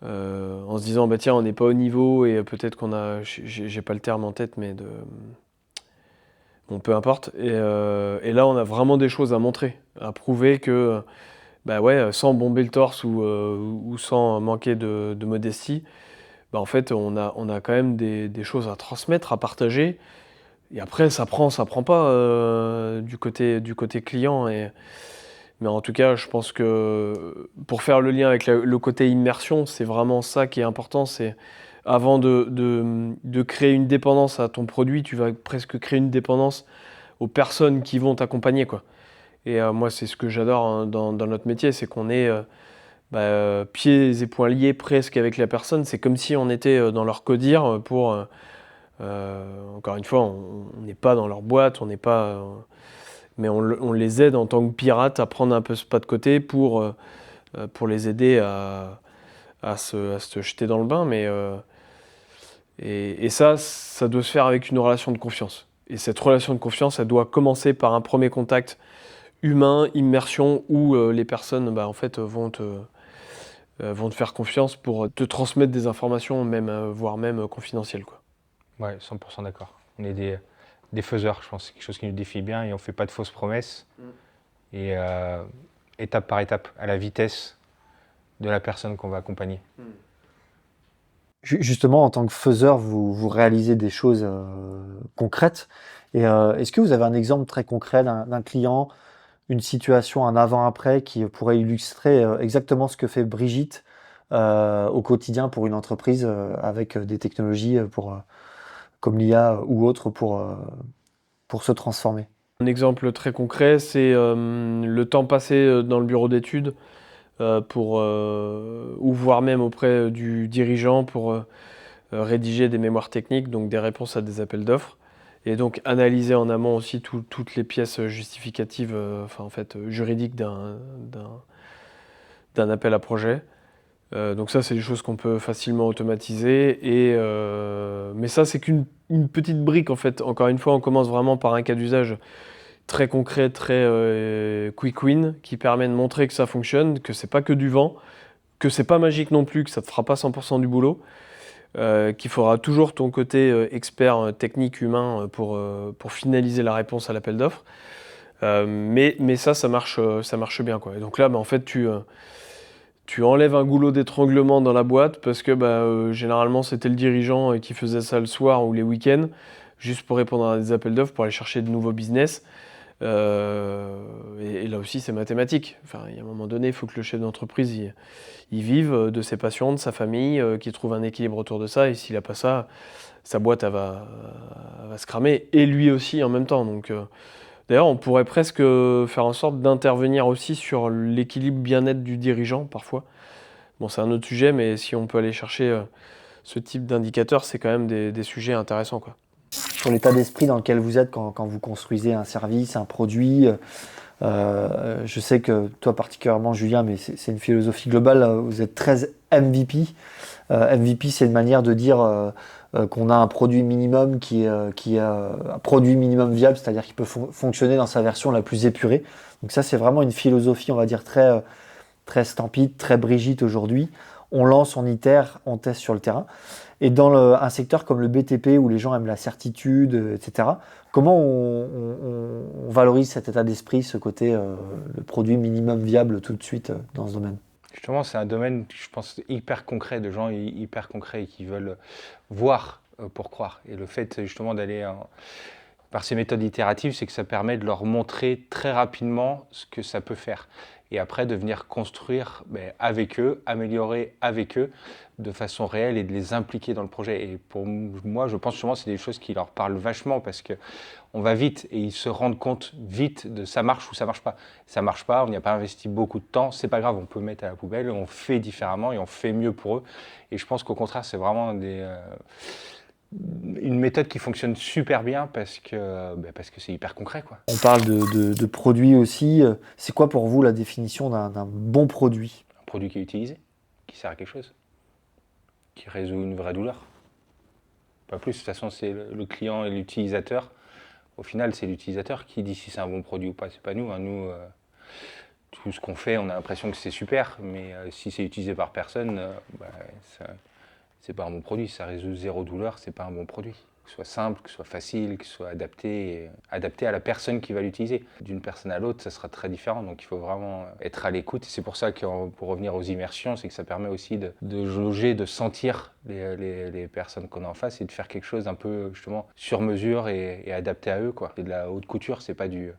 en se disant, bah tiens, on n'est pas au niveau et peut-être qu'on a... J'ai pas le terme en tête, mais de... Bon, peu importe. Et là, on a vraiment des choses à montrer, à prouver que, bah ouais, sans bomber le torse ou sans manquer de modestie, bah en fait, on a quand même des choses à transmettre, à partager. Et après, ça prend pas du côté client. Mais en tout cas, je pense que pour faire le lien avec le côté immersion, c'est vraiment ça qui est important. C'est avant de créer une dépendance à ton produit, tu vas presque créer une dépendance aux personnes qui vont t'accompagner, quoi. Et moi, c'est ce que j'adore hein, dans notre métier, c'est qu'on est pieds et poings liés presque avec la personne. C'est comme si on était dans leur codir pour... encore une fois, on n'est pas dans leur boîte, on n'est pas... mais on les aide en tant que pirates à prendre un peu ce pas de côté pour les aider à se jeter dans le bain. Et ça doit se faire avec une relation de confiance. Et cette relation de confiance, elle doit commencer par un premier contact humain, immersion, où les personnes en fait, vont te faire confiance pour te transmettre des informations, voire même confidentielles, quoi. Ouais, 100% d'accord. On est des faiseurs, je pense. C'est quelque chose qui nous défie bien et on ne fait pas de fausses promesses. Et étape par étape, à la vitesse de la personne qu'on va accompagner. Justement, en tant que faiseur, vous réalisez des choses concrètes. Et est-ce que vous avez un exemple très concret d'un client, une situation, un avant-après qui pourrait illustrer exactement ce que fait Brigitte au quotidien pour une entreprise avec des technologies comme l'IA ou autre pour se transformer? Un exemple très concret, c'est le temps passé dans le bureau d'études ou voire même auprès du dirigeant pour rédiger des mémoires techniques, donc des réponses à des appels d'offres, et donc analyser en amont aussi toutes les pièces justificatives, juridiques d'un appel à projet. Donc ça, c'est des choses qu'on peut facilement automatiser. Mais ça, c'est qu'une petite brique, en fait. Encore une fois, on commence vraiment par un cas d'usage très concret, très quick win, qui permet de montrer que ça fonctionne, que c'est pas que du vent, que c'est pas magique non plus, que ça te fera pas 100% du boulot, qu'il faudra toujours ton côté expert technique humain pour finaliser la réponse à l'appel d'offres. Mais ça marche bien, quoi. Et donc là, en fait, tu enlèves un goulot d'étranglement dans la boîte parce que généralement c'était le dirigeant qui faisait ça le soir ou les week-ends juste pour répondre à des appels d'offres, pour aller chercher de nouveaux business. Et là aussi c'est mathématique. Enfin, il y a un moment donné, il faut que le chef d'entreprise il vive de ses passions, de sa famille, qu'il trouve un équilibre autour de ça. Et s'il n'a pas ça, sa boîte elle va se cramer. Et lui aussi en même temps. Donc, d'ailleurs, on pourrait presque faire en sorte d'intervenir aussi sur l'équilibre bien-être du dirigeant, parfois. Bon, c'est un autre sujet, mais si on peut aller chercher ce type d'indicateurs, c'est quand même des sujets intéressants, quoi. Sur l'état d'esprit dans lequel vous êtes quand vous construisez un service, un produit, je sais que toi particulièrement, Julien, mais c'est une philosophie globale, vous êtes très MVP. MVP, c'est une manière de dire qu'on a un produit minimum qui est un produit minimum viable, c'est-à-dire qu'il peut fonctionner dans sa version la plus épurée. Donc ça, c'est vraiment une philosophie, on va dire, très Stampede, très Brigitte aujourd'hui. On lance, on itère, on teste sur le terrain. Et dans un secteur comme le BTP, où les gens aiment la certitude, etc., comment on valorise cet état d'esprit, ce côté, le produit minimum viable tout de suite dans ce domaine? Justement, c'est un domaine, je pense, hyper concret, de gens hyper concrets qui veulent voir pour croire. Et le fait justement d'aller par ces méthodes itératives, c'est que ça permet de leur montrer très rapidement ce que ça peut faire. Et après, de venir construire avec eux, améliorer avec eux de façon réelle et de les impliquer dans le projet. Et pour moi, je pense justement que c'est des choses qui leur parlent vachement parce qu'on va vite et ils se rendent compte vite de ça marche ou ça marche pas. Ça marche pas, on n'y a pas investi beaucoup de temps, c'est pas grave, on peut mettre à la poubelle, on fait différemment et on fait mieux pour eux. Et je pense qu'au contraire, c'est vraiment une méthode qui fonctionne super bien parce que c'est hyper concret, quoi. On parle de produits aussi. C'est quoi pour vous la définition d'un bon produit? Un produit qui est utilisé, qui sert à quelque chose, qui résout une vraie douleur. Pas plus, de toute façon, c'est le client et l'utilisateur. Au final, c'est l'utilisateur qui dit si c'est un bon produit ou pas. C'est pas nous. Nous, tout ce qu'on fait, on a l'impression que c'est super, mais si c'est utilisé par personne, c'est pas un bon produit. Ça résout zéro douleur, c'est pas un bon produit. Que ce soit simple, que ce soit facile, que ce soit adapté à la personne qui va l'utiliser. D'une personne à l'autre, ça sera très différent. Donc il faut vraiment être à l'écoute. C'est pour ça que, pour revenir aux immersions, c'est que ça permet aussi de jauger, de sentir les personnes qu'on a en face et de faire quelque chose un peu justement sur mesure et adapté à eux, quoi. C'est de la haute couture, c'est pas du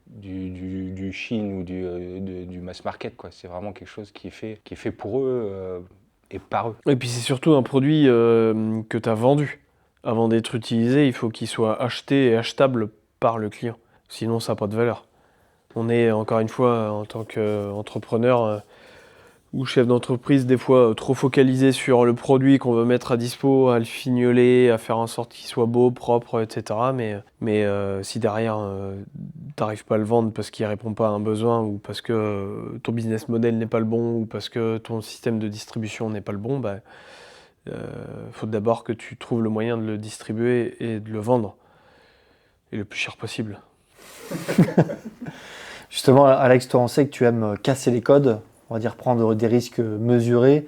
Chine ou du mass market, quoi. C'est vraiment quelque chose qui est fait pour eux et par eux. Et puis c'est surtout un produit que tu as vendu. Avant d'être utilisé, il faut qu'il soit acheté et achetable par le client. Sinon, ça n'a pas de valeur. On est, encore une fois, en tant qu'entrepreneur ou chef d'entreprise, des fois trop focalisé sur le produit qu'on veut mettre à dispo, à le fignoler, à faire en sorte qu'il soit beau, propre, etc. Mais si derrière, tu n'arrives pas à le vendre parce qu'il ne répond pas à un besoin ou parce que ton business model n'est pas le bon ou parce que ton système de distribution n'est pas le bon, faut d'abord que tu trouves le moyen de le distribuer et de le vendre, et le plus cher possible. Justement, Alex, toi, on sait que tu aimes casser les codes, on va dire prendre des risques mesurés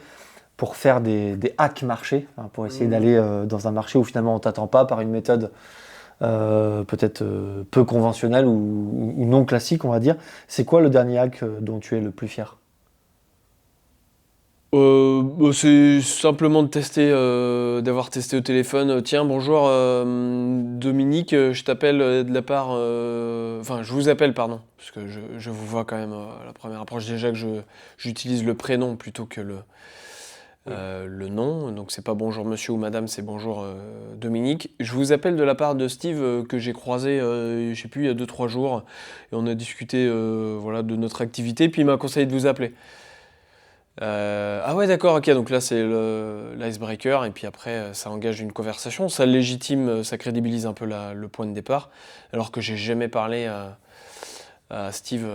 pour faire des hacks marché, hein, pour essayer d'aller dans un marché où finalement on ne t'attend pas par une méthode peut-être peu conventionnelle ou non classique, on va dire. C'est quoi le dernier hack dont tu es le plus fier? C'est simplement de tester, d'avoir testé au téléphone. Tiens, bonjour Dominique, je t'appelle de la part. Enfin, je vous appelle, pardon, parce que je vous vois quand même à la première approche déjà que j'utilise le prénom plutôt que le nom. Donc, c'est pas bonjour monsieur ou madame, c'est bonjour Dominique. Je vous appelle de la part de Steve que j'ai croisé, je sais plus, il y a 2-3 jours. Et on a discuté voilà, de notre activité, puis il m'a conseillé de vous appeler. Ah ouais, d'accord, ok, donc là c'est l'icebreaker et puis après ça engage une conversation, ça légitime, ça crédibilise un peu le point de départ, alors que j'ai jamais parlé à Steve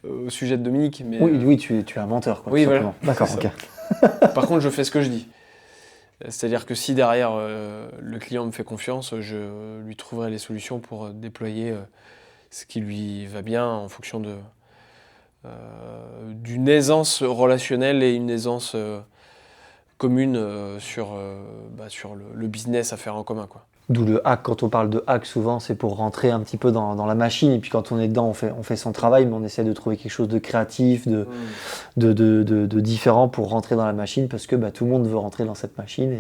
au sujet de Dominique. Mais, oui, tu es un menteur, quoi, oui, tout voilà, simplement. D'accord, c'est ok. Par contre, je fais ce que je dis. C'est-à-dire que si derrière le client me fait confiance, je lui trouverai les solutions pour déployer ce qui lui va bien en fonction d'une aisance relationnelle et une aisance commune sur le business à faire en commun, quoi. D'où le hack. Quand on parle de hack, souvent, c'est pour rentrer un petit peu dans la machine. Et puis quand on est dedans, on fait son travail, mais on essaie de trouver quelque chose de créatif, de différent pour rentrer dans la machine, parce que tout le monde veut rentrer dans cette machine.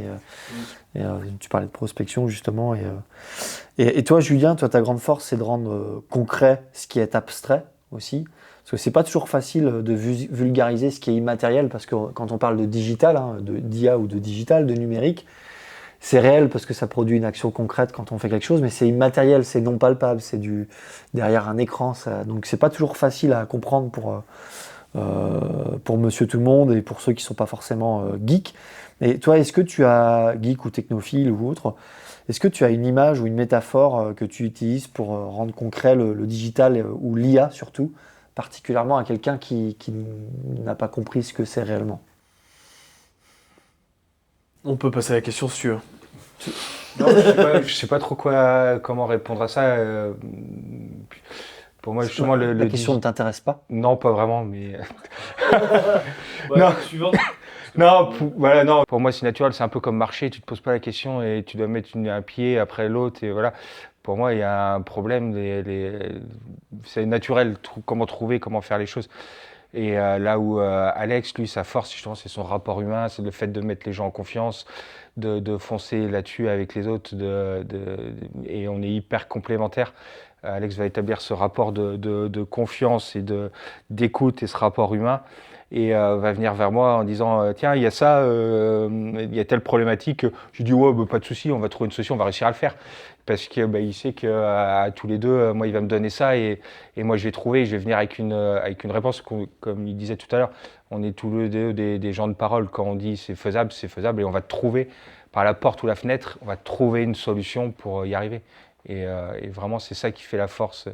Et tu parlais de prospection, justement. Et toi, Julien, ta grande force, c'est de rendre concret ce qui est abstrait aussi. Parce que c'est pas toujours facile de vulgariser ce qui est immatériel, parce que quand on parle de digital, d'IA ou de digital, de numérique, c'est réel parce que ça produit une action concrète quand on fait quelque chose, mais c'est immatériel, c'est non palpable, c'est derrière un écran. Donc c'est pas toujours facile à comprendre pour monsieur tout le monde et pour ceux qui sont pas forcément geeks. Et toi, est-ce que tu as, geek ou technophile ou autre, est-ce que tu as une image ou une métaphore que tu utilises pour rendre concret le digital ou l'IA surtout, particulièrement à quelqu'un qui n'a pas compris ce que c'est réellement? On peut passer à la question si tu veux. Non, je sais pas trop comment répondre à ça. Pour moi, justement, la question ne t'intéresse pas? Non, pas vraiment, mais Non. Suivante. Non, voilà, non. Pour moi, c'est naturel. C'est un peu comme marcher. Tu te poses pas la question et tu dois mettre un pied après l'autre et voilà. Pour moi, il y a un problème. C'est naturel. Comment trouver, comment faire les choses. Et là où Alex, lui, sa force, justement, c'est son rapport humain, c'est le fait de mettre les gens en confiance, de foncer là-dessus avec les autres, et on est hyper complémentaires. Alex va établir ce rapport de confiance et d'écoute et ce rapport humain, et va venir vers moi en disant tiens, il y a ça, il y a telle problématique. Je lui dis ouais, bah, pas de souci, on va trouver une solution, on va réussir à le faire. Parce que bah, il sait qu'à tous les deux, moi il va me donner ça, et moi je vais trouver, je vais venir avec une réponse. Comme il disait tout à l'heure, on est tous les deux des gens de parole. Quand on dit c'est faisable, et on va trouver par la porte ou la fenêtre, on va trouver une solution pour y arriver. Et vraiment, c'est ça qui fait la force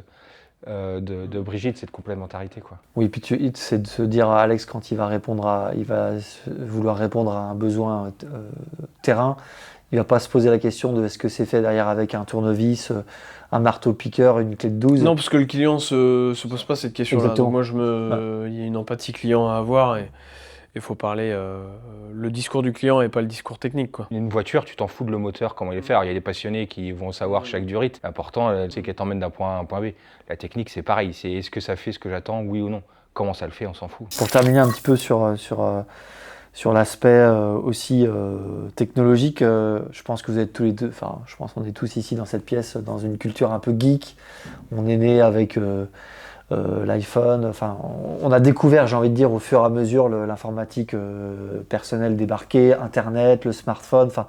de Brigitte, cette complémentarité, quoi. Oui, puis c'est de se dire à Alex quand il va vouloir répondre à un besoin terrain, il va pas se poser la question de est-ce que c'est fait derrière avec un tournevis, un marteau-piqueur, une clé de 12. Non, parce que le client se pose pas cette question-là. Exactement. Donc moi, il y a une empathie client à avoir, et il faut parler le discours du client et pas le discours technique, quoi. Une voiture, tu t'en fous de le moteur, comment il est fait. Alors, il y a des passionnés qui vont savoir chaque durite. L'important, c'est qu'elle t'emmène d'un point A à un point B. La technique, c'est pareil. C'est est-ce que ça fait ce que j'attends, oui ou non. Comment ça le fait, on s'en fout. Pour terminer un petit peu sur l'aspect aussi technologique, je pense que vous êtes tous les deux, enfin, je pense qu'on est tous ici dans cette pièce dans une culture un peu geek. On est né avec l'iPhone. Enfin, on a découvert, j'ai envie de dire, au fur et à mesure l'informatique personnelle débarquer, Internet, le smartphone. Enfin,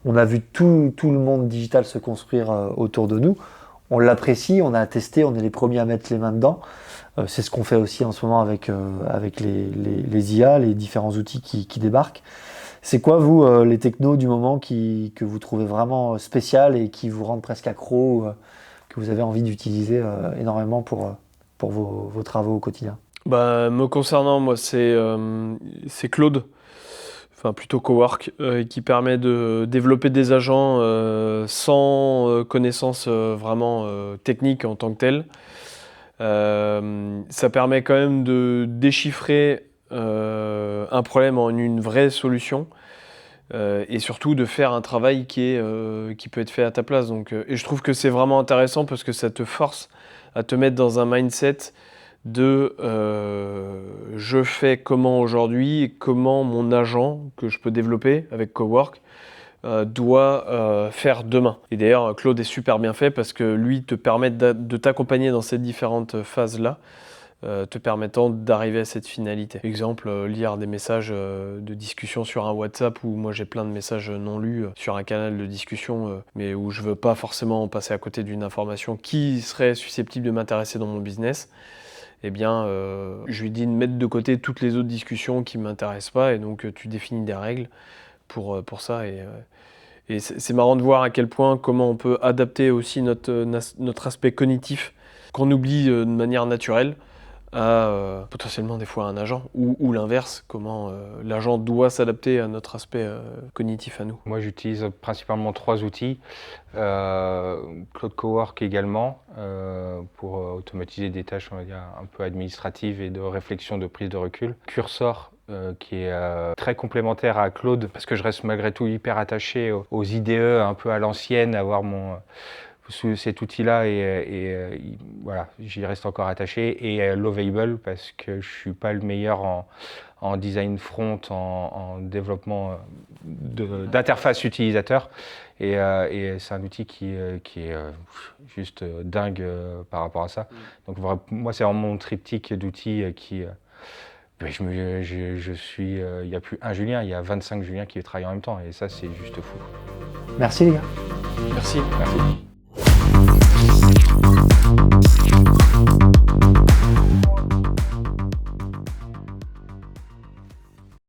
on a vu tout le monde digital se construire autour de nous. On l'apprécie, on a testé, on est les premiers à mettre les mains dedans. C'est ce qu'on fait aussi en ce moment avec les IA, les différents outils qui débarquent. C'est quoi, vous, les technos du moment que vous trouvez vraiment spécial et qui vous rendent presque accro, que vous avez envie d'utiliser énormément pour vos travaux au quotidien? Bah, me concernant, moi, c'est Claude, enfin plutôt Cowork, qui permet de développer des agents sans connaissances vraiment techniques en tant que telles. Ça permet quand même de déchiffrer un problème en une vraie solution, et surtout de faire un travail qui peut être fait à ta place. Donc, et je trouve que c'est vraiment intéressant parce que ça te force à te mettre dans un mindset de je fais comment aujourd'hui et comment mon agent que je peux développer avec Cowork doit faire demain. Et d'ailleurs, Claude est super bien fait parce que lui te permet de t'accompagner dans ces différentes phases-là, te permettant d'arriver à cette finalité. Exemple, lire des messages de discussion sur un WhatsApp où moi j'ai plein de messages non lus sur un canal de discussion, mais où je veux pas forcément passer à côté d'une information qui serait susceptible de m'intéresser dans mon business. Eh bien, je lui dis de mettre de côté toutes les autres discussions qui ne m'intéressent pas, et donc tu définis des règles pour ça. Et c'est marrant de voir à quel point, comment on peut adapter aussi notre aspect cognitif, qu'on oublie de manière naturelle, à potentiellement des fois un agent, ou l'inverse, comment l'agent doit s'adapter à notre aspect cognitif à nous. Moi, j'utilise principalement 3 outils. Claude Cowork également, pour automatiser des tâches, on va dire, un peu administratives et de réflexion, de prise de recul. Cursor, qui est très complémentaire à Claude, parce que je reste malgré tout hyper attaché aux IDE, un peu à l'ancienne, avoir cet outil-là, et voilà, j'y reste encore attaché. Et Lovable, parce que je suis pas le meilleur en design front, en développement d'interface utilisateur. Et c'est un outil qui est juste dingue par rapport à ça. Donc moi, c'est vraiment mon triptyque d'outils qui... je suis... Il n'y a plus un Julien, il y a 25 Julien qui travaillent en même temps. Et ça, c'est juste fou. Merci les gars. Merci. Merci.